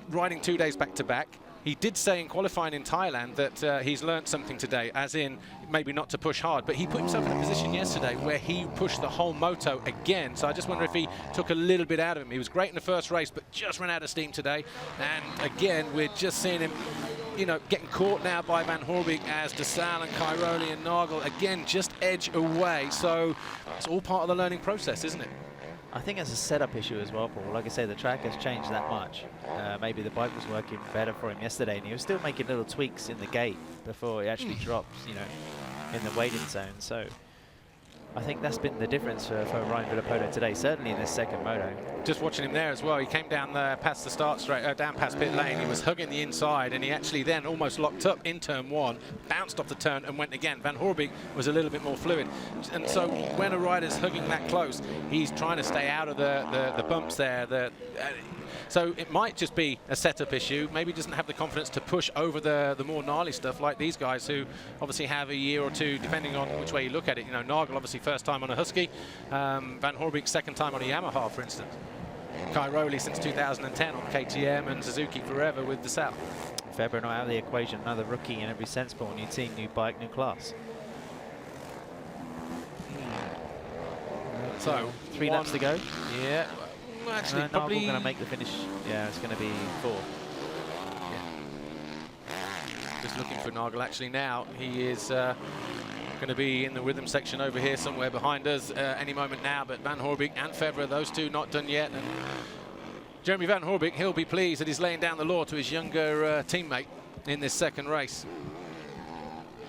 riding 2 days back-to-back. He did say in qualifying in Thailand that he's learned something today, as in maybe not to push hard, but he put himself in a position yesterday where he pushed the whole moto again. So I just wonder if he took a little bit out of him. He was great in the first race, but just ran out of steam today. And again, we're just seeing him, you know, getting caught now by Van Hoorbeek as Nagl and Cairoli and Nagl again just edge away. So it's all part of the learning process, isn't it? I think it's a setup issue as well, Paul. Like I say, the track has changed that much. Maybe the bike was working better for him yesterday, and he was still making little tweaks in the gate before he actually drops, you know, in the waiting zone. So I think that's been the difference for Ryan Villopoto today, certainly in this 2nd moto. Just watching him there as well, he came down past the start straight, down past pit lane. He was hugging the inside, and he actually then almost locked up in turn 1, bounced off the turn and went again. Van Hoorbeek was a little bit more fluid, and so when a rider's hugging that close, he's trying to stay out of the bumps there. So it might just be a setup issue. Maybe he doesn't have the confidence to push over the more gnarly stuff like these guys who obviously have a year or 2, depending on which way you look at it. You know, Nagl obviously first time on a Husky, Van Hoorbeek 2nd time on a Yamaha, for instance. Cairoli since 2010 on KTM, and Suzuki forever with Nagl. Webber not out of the equation, another rookie in every sense, Paul. New team, new bike, new class. So 3 laps to go. Yeah. Well, actually, probably Nagl going to make the finish. Yeah, it's going to be 4. Just looking for Nagl actually now. He is going to be in the rhythm section over here somewhere behind us any moment now, but Van Hoorbeek and Febvre, those two not done yet. And Jeremy Van Hoorbeek, he'll be pleased that he's laying down the law to his younger teammate in this second race.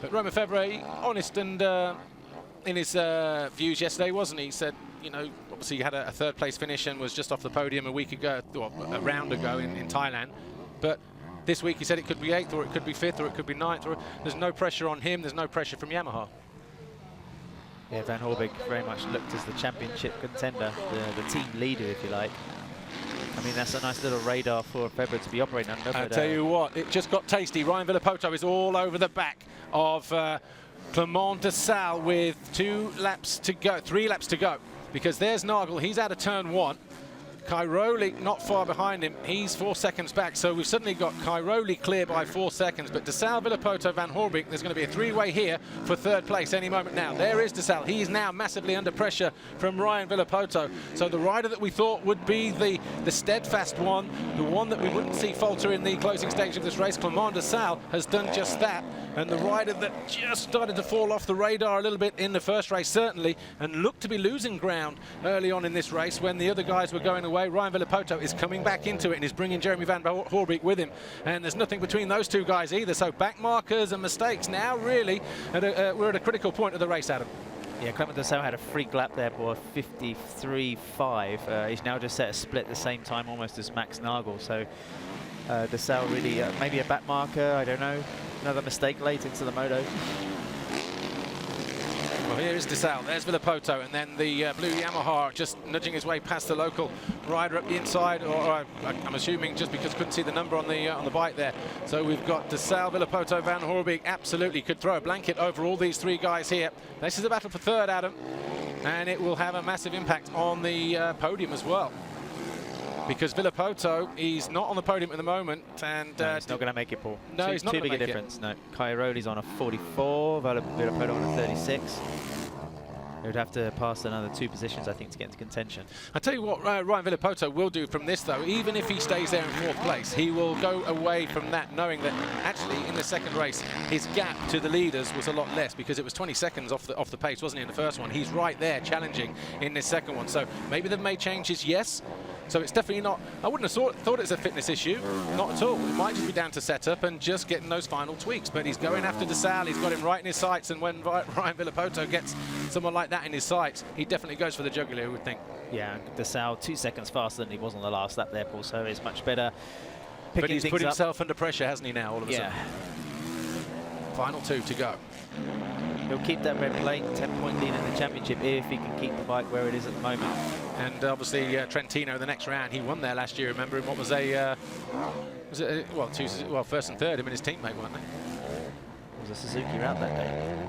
But Romain Febvre, honest and in his views yesterday, wasn't he? He said, you know, obviously he had a third place finish and was just off the podium a week ago, or a round ago in Thailand. But this week he said it could be 8th, or it could be 5th, or it could be 9th. Or there's no pressure on him. There's no pressure from Yamaha. Yeah, Van Hoorbeek very much looked as the championship contender, the team leader, if you like. I mean, that's a nice little radar for Febvre to be operating under. I'll tell you what, it just got tasty. Ryan Villopoto is all over the back of Clement de Salle with 2 laps to go, 3 laps to go, because there's Nagl. He's out of turn 1. Cairoli not far behind him. He's 4 seconds back. So we've suddenly got Cairoli clear by 4 seconds. But de Salle, Villopoto, Van Hoorbeek, there's going to be a 3-way here for 3rd place any moment now. There is de Salle. He is now massively under pressure from Ryan Villopoto. So the rider that we thought would be the steadfast one, the one that we wouldn't see falter in the closing stage of this race, Clement de Salle, has done just that. And the rider that just started to fall off the radar a little bit in the first race, certainly, and looked to be losing ground early on in this race when the other guys were going away. Ryan Villopoto is coming back into it and is bringing Jeremy Van Hoorbeek with him. And there's nothing between those two guys either. So back markers and mistakes now really we're at a critical point of the race, Adam. Yeah, Clement de Salle had a freak lap there for 53.5. He's now just set a split the same time almost as Max Nagl. So de Salle really, maybe a back marker, I don't know. Another mistake late into the moto. Well, here is de Salle, there's Villopoto, and then the blue Yamaha just nudging his way past the local rider up the inside, or I'm assuming just because couldn't see the number on the bike there. So we've got de Salle, Villopoto, Van Hoorbeek, absolutely could throw a blanket over all these 3 guys here. This is a battle for 3rd, Adam, and it will have a massive impact on the podium as well. Because Villopoto, he's not on the podium at the moment, and no, he's not going to make it, Paul. No, he's not too big a difference. No, Cairoli's on a 44, Villopoto on a 36. He would have to pass another 2 positions, I think, to get into contention. I tell you what, Ryan Villopoto will do from this, though. Even if he stays there in 4th place, he will go away from that, knowing that actually in the second race, his gap to the leaders was a lot less, because it was 20 seconds off the pace, wasn't he, in the first one? He's right there challenging in this second one. So maybe they've made changes, yes. So it's definitely not, I wouldn't have thought it's a fitness issue, not at all. It might just be down to setup and just getting those final tweaks. But he's going after de Salle, he's got him right in his sights, and when Ryan Villopoto gets someone like that in his sights, he definitely goes for the jugular, I would think. Yeah, de Salle 2 seconds faster than he was on the last lap there, Paul, so it's much better picking But he's things put up. himself under pressure, hasn't he, now, all of a sudden? Final 2 to go. He'll keep that red plate, 10-point lead in the championship if he can keep the bike where it is at the moment. And obviously Trentino the next round, he won there last year, remember, in what was well, first and third, him and his teammate, weren't they? It was a Suzuki round that day.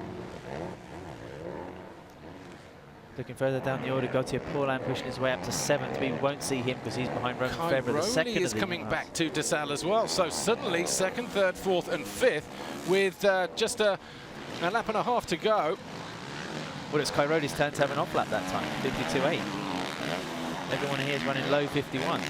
Looking further down the order, Gautier Paulin pushing his way up to 7th. We won't see him because he's behind Romain Febvre, the second is coming back to de Salle as well. So suddenly 2nd, 3rd, 4th and 5th with just a lap and a half to go. Well, it's Cairoli's turn to have an off lap that time, 52.8. Everyone here is running low 51.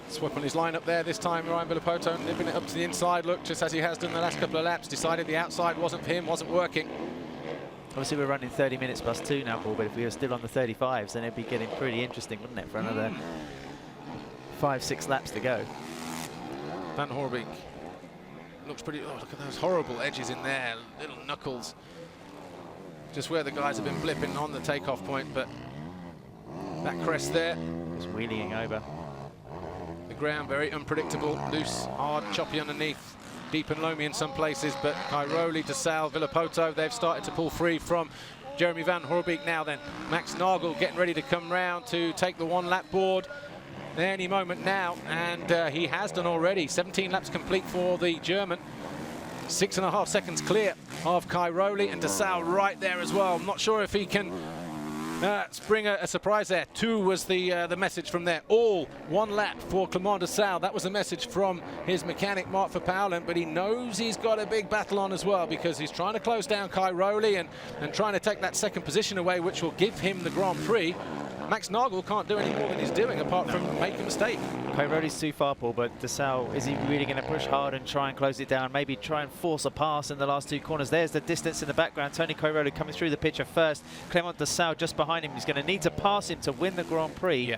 Swapping his line up there this time, Ryan Villopoto, nipping it up to the inside, look, just as he has done the last couple of laps. Decided the outside wasn't for him, wasn't working. Obviously, we're running 30 minutes plus 2 now, Paul, but if we were still on the 35s, then it'd be getting pretty interesting, wouldn't it, for another 5-6 laps to go. Van Hoorbeek looks pretty, oh, look at those horrible edges in there, little knuckles. Just where the guys have been blipping on the takeoff point, but that crest there. Just wheeling over. The ground very unpredictable, loose, hard, choppy underneath, deep and loamy in some places, but Cairoli, de Salle, Villopoto, they've started to pull free from Jeremy Van Hoorbeek now then. Max Nagl getting ready to come round to take the 1 lap board any moment now, and he has done already. 17 laps complete for the German. 6.5 seconds clear of Cairoli, and de Salle right there as well. I'm not sure if he can spring a surprise there. 2 was the message from there. All 1 lap for Clement de Sal. That was the message from his mechanic, Mark Verpaulen, but he knows he's got a big battle on as well, because he's trying to close down Kai Rowley and trying to take that second position away, which will give him the Grand Prix. Max Nagl can't do any more than he's doing apart from make a mistake. Kai Rowley's too far, Paul, but de Sal, is he really going to push hard and try and close it down? Maybe try and force a pass in the last 2 corners. There's the distance in the background. Tony Kai Rowley coming through the picture first. Clement de Sal just behind him. He's going to need to pass him to win the Grand Prix. Yeah.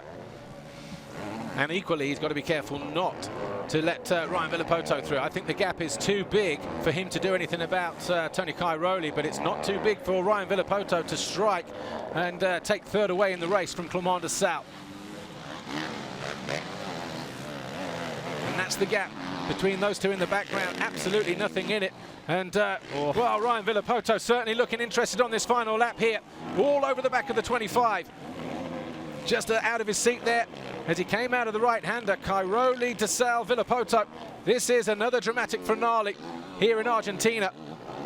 And equally, he's got to be careful not to let Ryan Villopoto through. I think the gap is too big for him to do anything about Tony Kai Rowley, but it's not too big for Ryan Villopoto to strike and take 3rd away in the race from Clement de Sal. And that's the gap between those 2 in the background. Absolutely nothing in it. And, well, Ryan Villopoto certainly looking interested on this final lap here. All over the back of the 25. Just out of his seat there as he came out of the right-hander. Kai Rowley, de Sal, Villopoto. This is another dramatic finale here in Argentina.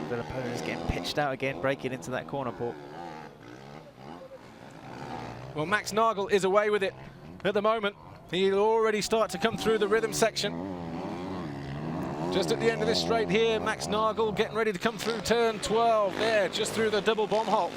Villopoto is getting pitched out again, breaking into that corner, Paul. Well, Max Nagl is away with it at the moment. He'll already start to come through the rhythm section. Just at the end of this straight here, Max Nagl getting ready to come through turn 12 there, just through the double bomb hole.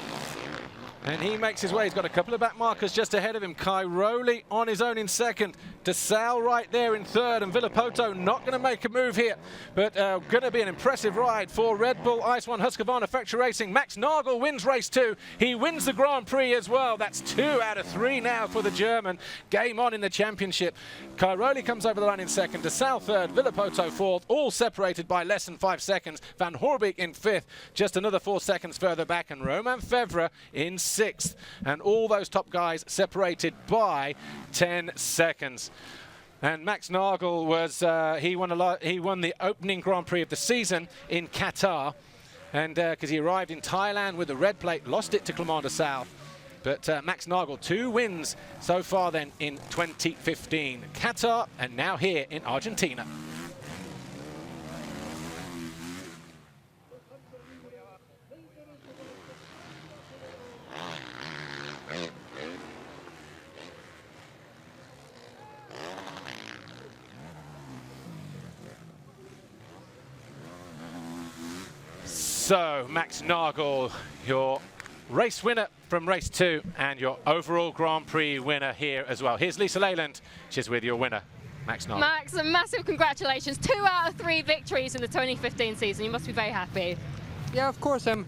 And he makes his way. He's got a couple of back markers just ahead of him. Kai Rowley on his own in 2nd. De Sal right there in 3rd. And Villopoto not going to make a move here. But going to be an impressive ride for Red Bull Ice One Husqvarna Factory Racing. Max Nagl wins race 2. He wins the Grand Prix as well. That's 2 out of 3 now for the German. Game on in the championship. Kai Rowley comes over the line in 2nd. De Sal 3rd. Villopoto 4th. All separated by less than 5 seconds. Van Hoorbeek in 5th. Just another 4 seconds further back. And Romain Febvre in 6th. And all those top guys separated by 10 seconds. And Max Nagl was he won the opening Grand Prix of the season in Qatar, and because he arrived in Thailand with the red plate, lost it to Clement de Sal. But Max Nagl 2 wins so far then in 2015, Qatar, and now here in Argentina. So, Max Nagl, your race winner from race 2 and your overall Grand Prix winner here as well. Here's Lisa Leyland. She's with your winner, Max Nagl. Max, a massive congratulations. 2 out of 3 victories in the 2015 season. You must be very happy. Yeah, of course. I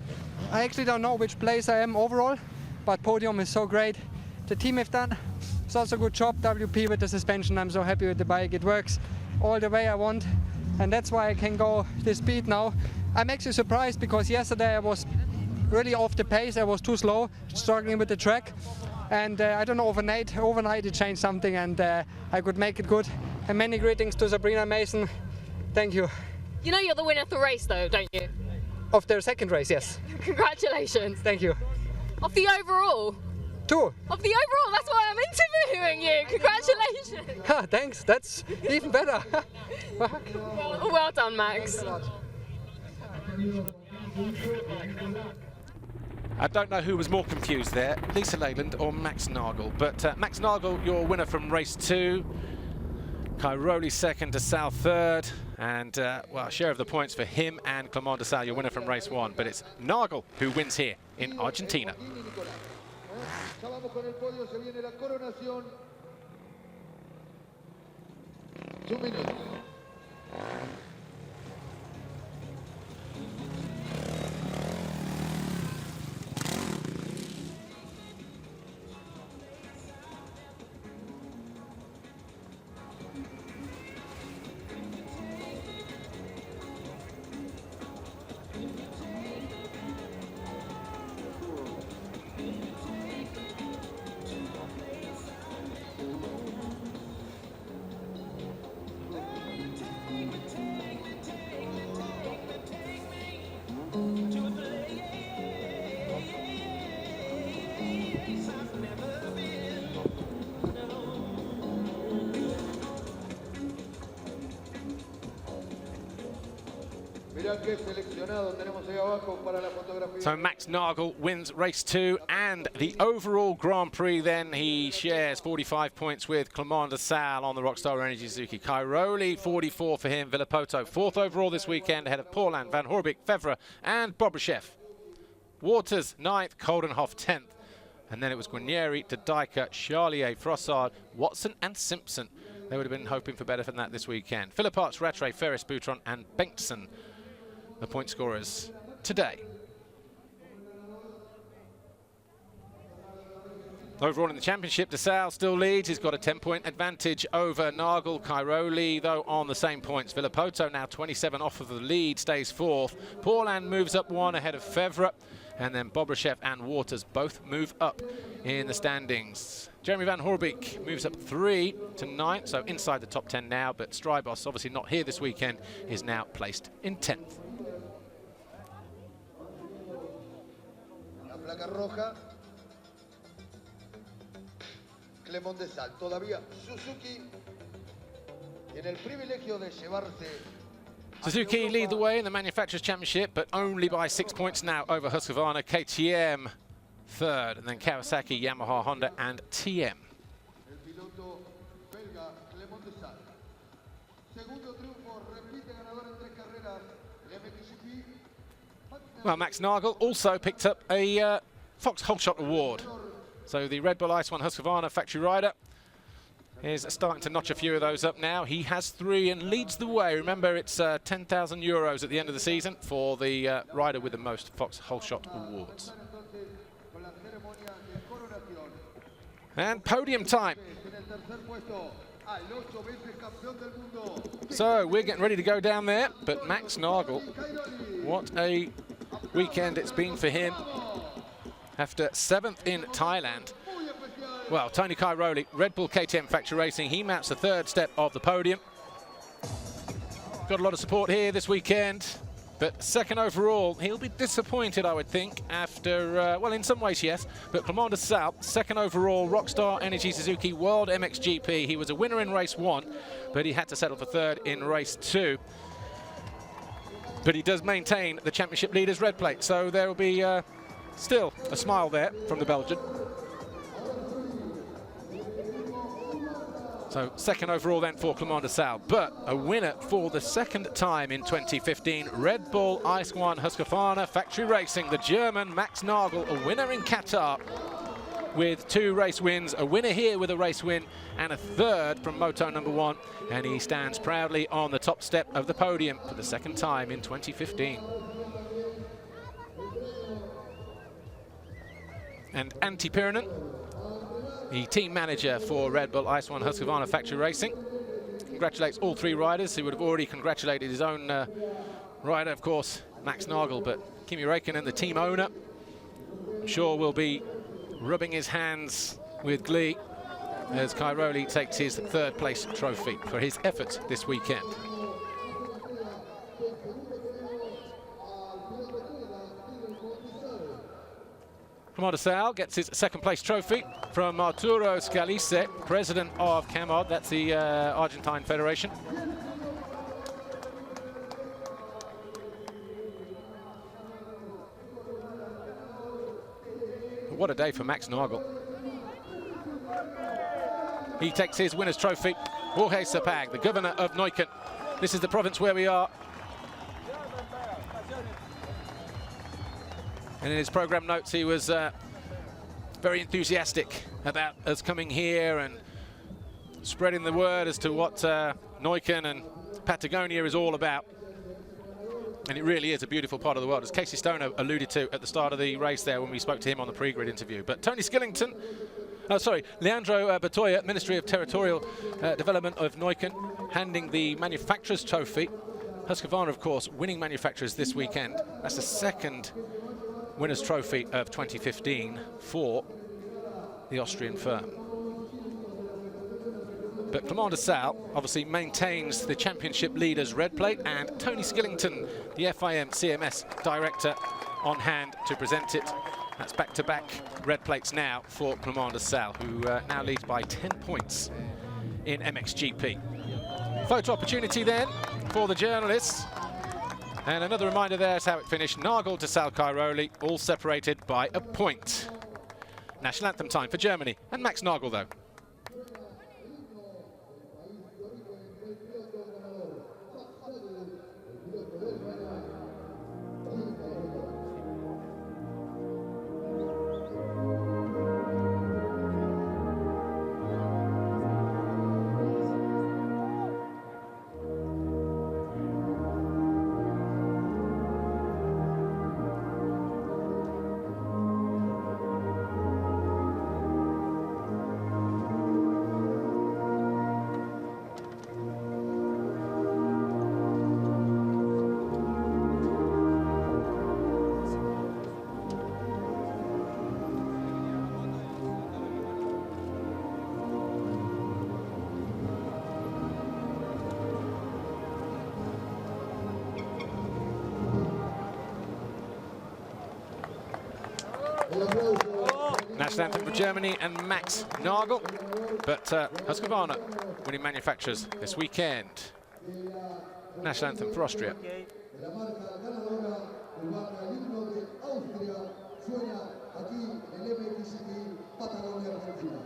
actually don't know which place I am overall, but Podium is so great. The team have done such a good job. WP with the suspension. I'm so happy with the bike. It works all the way I want, and that's why I can go this speed now. I'm actually surprised because yesterday I was really off the pace. I was too slow, struggling with the track, and I don't know, overnight it changed something, and I could make it good. And many greetings to Sabrina Mason. Thank you. You know you're the winner of the race though, don't you? Of the second race, yes. Congratulations. Thank you. Of the overall? 2. Of the overall, that's why I'm interviewing you. Congratulations. Ah, thanks, that's even better. Well done, Max. I don't know who was more confused there, Lisa Leyland or Max Nagl. But Max Nagl, your winner from race 2. Kai Rowley 2nd, de Sal 3rd. And, well, share of the points for him and Clement de Sal, your winner from race 1. But it's Nagl who wins here in Argentina. So Max Nagl wins race 2 and the overall Grand Prix. Then he shares 45 points with Clément de Sale on the Rockstar Energy Suzuki. Cairoli, 44 for him. Villopoto, 4th overall this weekend, ahead of Paulin, Van Horbeke, Fevre and Bobryshev. Waters, 9th, Coldenhoff, 10th. And then it was Guarnieri, De Dijker, Charlier, Frossard, Watson and Simpson. They would have been hoping for better than that this weekend. Philipparts, Rattray, Ferris, Boutron and Bengtsson, the point scorers today. Overall in the championship, de Sale still leads. He's got a 10-point advantage over Nagl. Cairoli, though, on the same points. Villopoto now 27 off of the lead, stays 4th. Paulin moves up 1 ahead of Fevre. And then Bobryshev and Waters both move up in the standings. Jeremy Van Horbeke moves up 3 to 9th, so inside the top 10 now. But Strybos, obviously not here this weekend, is now placed in 10th. La placa roja. Clément de Sale, todavía Suzuki tiene el privilegio de llevarse. Suzuki lead the way in the Manufacturers' Championship, but only by 6 points now over Husqvarna. KTM 3rd, and then Kawasaki, Yamaha, Honda and TM. El piloto belga Clément de Sale. Segundo triunfo, repite ganador en 3 carreras. El MXGP. Well, Max Nagl also picked up a Fox Holeshot Award. So the Red Bull Ice One Husqvarna factory rider is starting to notch a few of those up now. He has 3 and leads the way. Remember, it's 10,000 euros at the end of the season for the rider with the most Fox Holeshot Awards. And podium time. So we're getting ready to go down there, but Max Nagl, what a weekend it's been for him. After 7th in Thailand. Well, Tony Cairoli, Red Bull KTM Factory Racing, he maps the 3rd step of the podium. Got a lot of support here this weekend, but 2nd overall. He'll be disappointed, I would think, after, well, in some ways, yes, but Clément de Sale, 2nd overall, Rockstar Energy Suzuki World MXGP. He was a winner in race 1, but he had to settle for 3rd in race 2. But he does maintain the championship leader's red plate, so there will be still a smile there from the Belgian. So 2nd overall then for Clément de Sale, but a winner for the 2nd time in 2015. Red Bull Ice One Husqvarna Factory Racing, the German Max Nagl, a winner in Qatar with 2 race wins, a winner here with a race win, and a 3rd from Moto number 1. And he stands proudly on the top step of the podium for the 2nd time in 2015. And Antti Pyränen, the team manager for Red Bull Ice One Husqvarna Factory Racing, congratulates all 3 riders. He would have already congratulated his own rider, of course, Max Nagl, but Kimi Räikkönen, the team owner, I'm sure will be rubbing his hands with glee as Cairoli takes his 3rd place trophy for his efforts this weekend. Clément de Sale gets his 2nd place trophy from Arturo Scalise, president of CAMOD, that's the Argentine Federation. What a day for Max Nagl. He takes his winner's trophy. Jorge Sapag, the governor of Neuquén. This is the province where we are. And in his program notes, he was very enthusiastic about us coming here and spreading the word as to what Neuquén and Patagonia is all about. And it really is a beautiful part of the world, as Casey Stoner alluded to at the start of the race there when we spoke to him on the pre-grid interview. But Tony Skillington, Leandro Batoya, Ministry of Territorial Development of Neuquén, handing the manufacturer's trophy. Husqvarna, of course, winning manufacturers this weekend. That's the 2nd winner's trophy of 2015 for the Austrian firm. But Clément de Sale obviously maintains the championship leader's red plate, and Tony Skillington, the FIM CMS director, on hand to present it. That's back-to-back red plates now for Clément de Sale, who now leads by 10 points in MXGP. Photo opportunity then for the journalists. And another reminder there's how it finished. Nagl to Sal Cairoli, all separated by a point. National anthem time for Germany, and Max Nagl though. National anthem for Germany and Max Nagl, but Husqvarna winning manufacturers this weekend. National anthem for Austria. Patagonia, Argentina.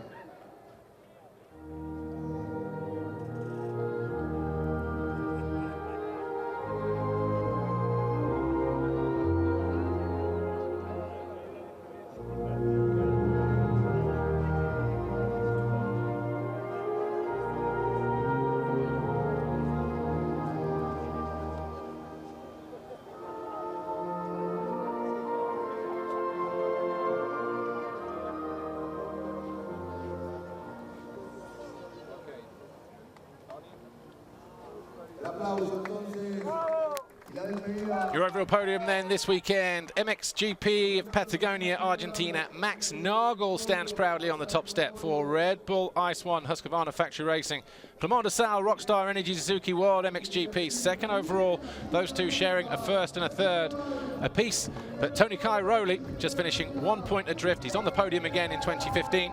Your overall podium then this weekend, MXGP of Patagonia, Argentina. Max Nagl stands proudly on the top step for Red Bull Ice One Husqvarna Factory Racing. Clement de Sal, Rockstar Energy Suzuki World MXGP, second overall. Those two sharing a first and a third apiece. But Tony Cairoli just finishing 1 point adrift. He's on the podium again in 2015.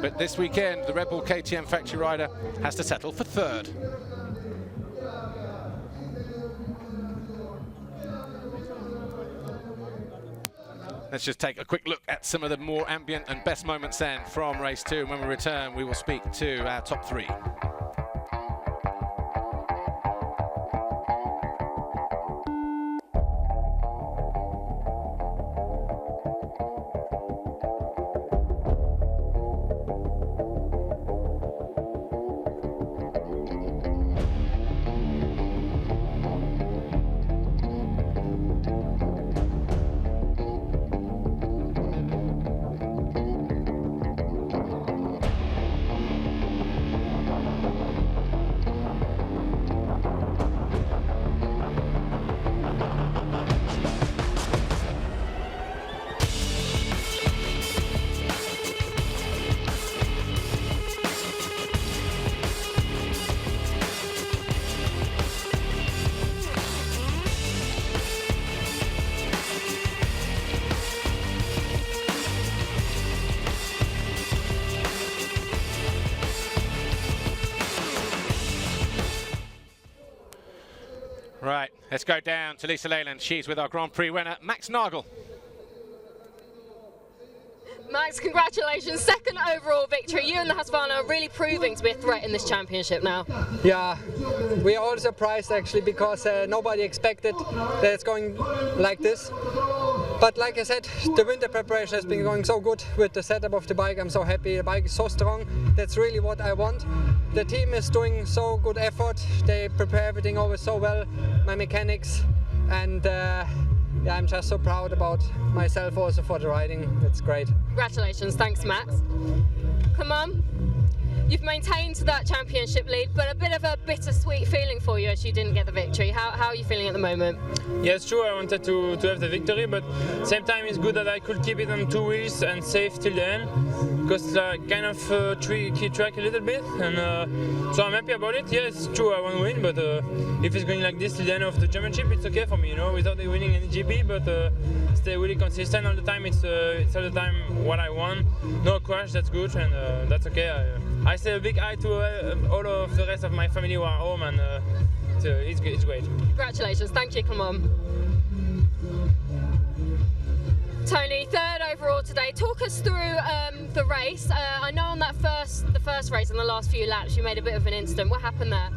But this weekend, the Red Bull KTM factory rider has to settle for third. Let's just take a quick look at some of the more ambient and best moments then from race 2. When we return, we will speak to our top 3. Right, let's go down to Lisa Leyland. She's with our Grand Prix winner, Max Nagl. Max, congratulations, second overall victory. You and the Husqvarna are really proving to be a threat in this championship now. Yeah, we are all surprised actually because nobody expected that it's going like this. But like I said, the winter preparation has been going so good with the setup of the bike. I'm so happy. The bike is so strong. That's really what I want. The team is doing so good effort. They prepare everything always so well. My mechanics, and yeah, I'm just so proud about myself also for the riding. It's great. Congratulations. Thanks, Max. Come on. You've maintained that championship lead, but a bit of a bittersweet feeling for you as you didn't get the victory. How are you feeling at the moment? Yeah, it's true, I wanted to have the victory, but at the same time it's good that I could keep it on 2 wheels and safe till the end, because it's kind of tricky track a little bit, and so I'm happy about it. Yeah, it's true I want to win, but if it's going like this till the end of the championship, it's okay for me, you know, without winning any GP, but stay really consistent all the time. It's all the time what I want. No crash, that's good, and that's okay. I say a big hi to all of the rest of my family who are home, and it's it's great. Congratulations. Thank you, Clement. Tony, third overall today. Talk us through the race. I know on that the first race in the last few laps you made a bit of an incident. What happened there?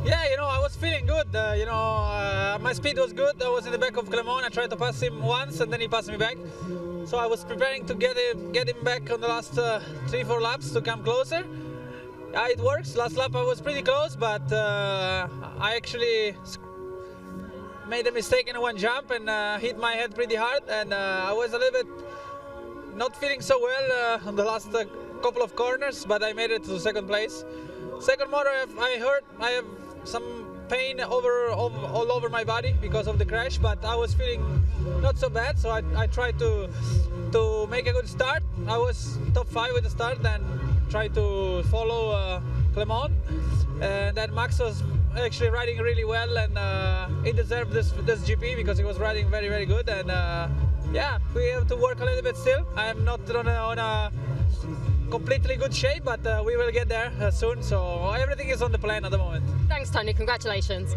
Yeah, I was feeling good. My speed was good. I was in the back of Clement. I tried to pass him once, and then he passed me back. So I was preparing to get him back on the last 3-4 laps to come closer. It works. Last lap I was pretty close, but I actually made a mistake in one jump and hit my head pretty hard, and I was a little bit not feeling so well on the last couple of corners, but I made it to second place. Second motor, I have some pain all over my body because of the crash, but I was feeling not so bad, so I tried to make a good start. I was top 5 with the start and tried to follow Clement, and then Max was actually riding really well, and he deserved this GP because he was riding very, very good, and yeah, we have to work a little bit still. I am not on a completely good shape, but we will get there soon, so everything is on the plan at the moment. Thanks, Tony. Congratulations.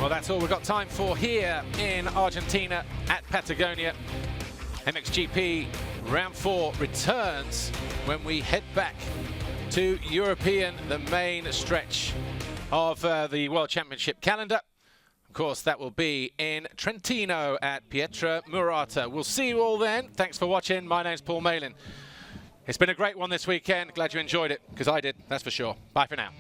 Well, that's all we've got time for here in Argentina at Patagonia. MXGP Round 4 returns when we head back to European, the main stretch of the World Championship calendar. Of course, that will be in Trentino at Pietra Murata. We'll see you all then. Thanks for watching. My name's Paul Malin. It's been a great one this weekend. Glad you enjoyed it, because I did, that's for sure. Bye for now.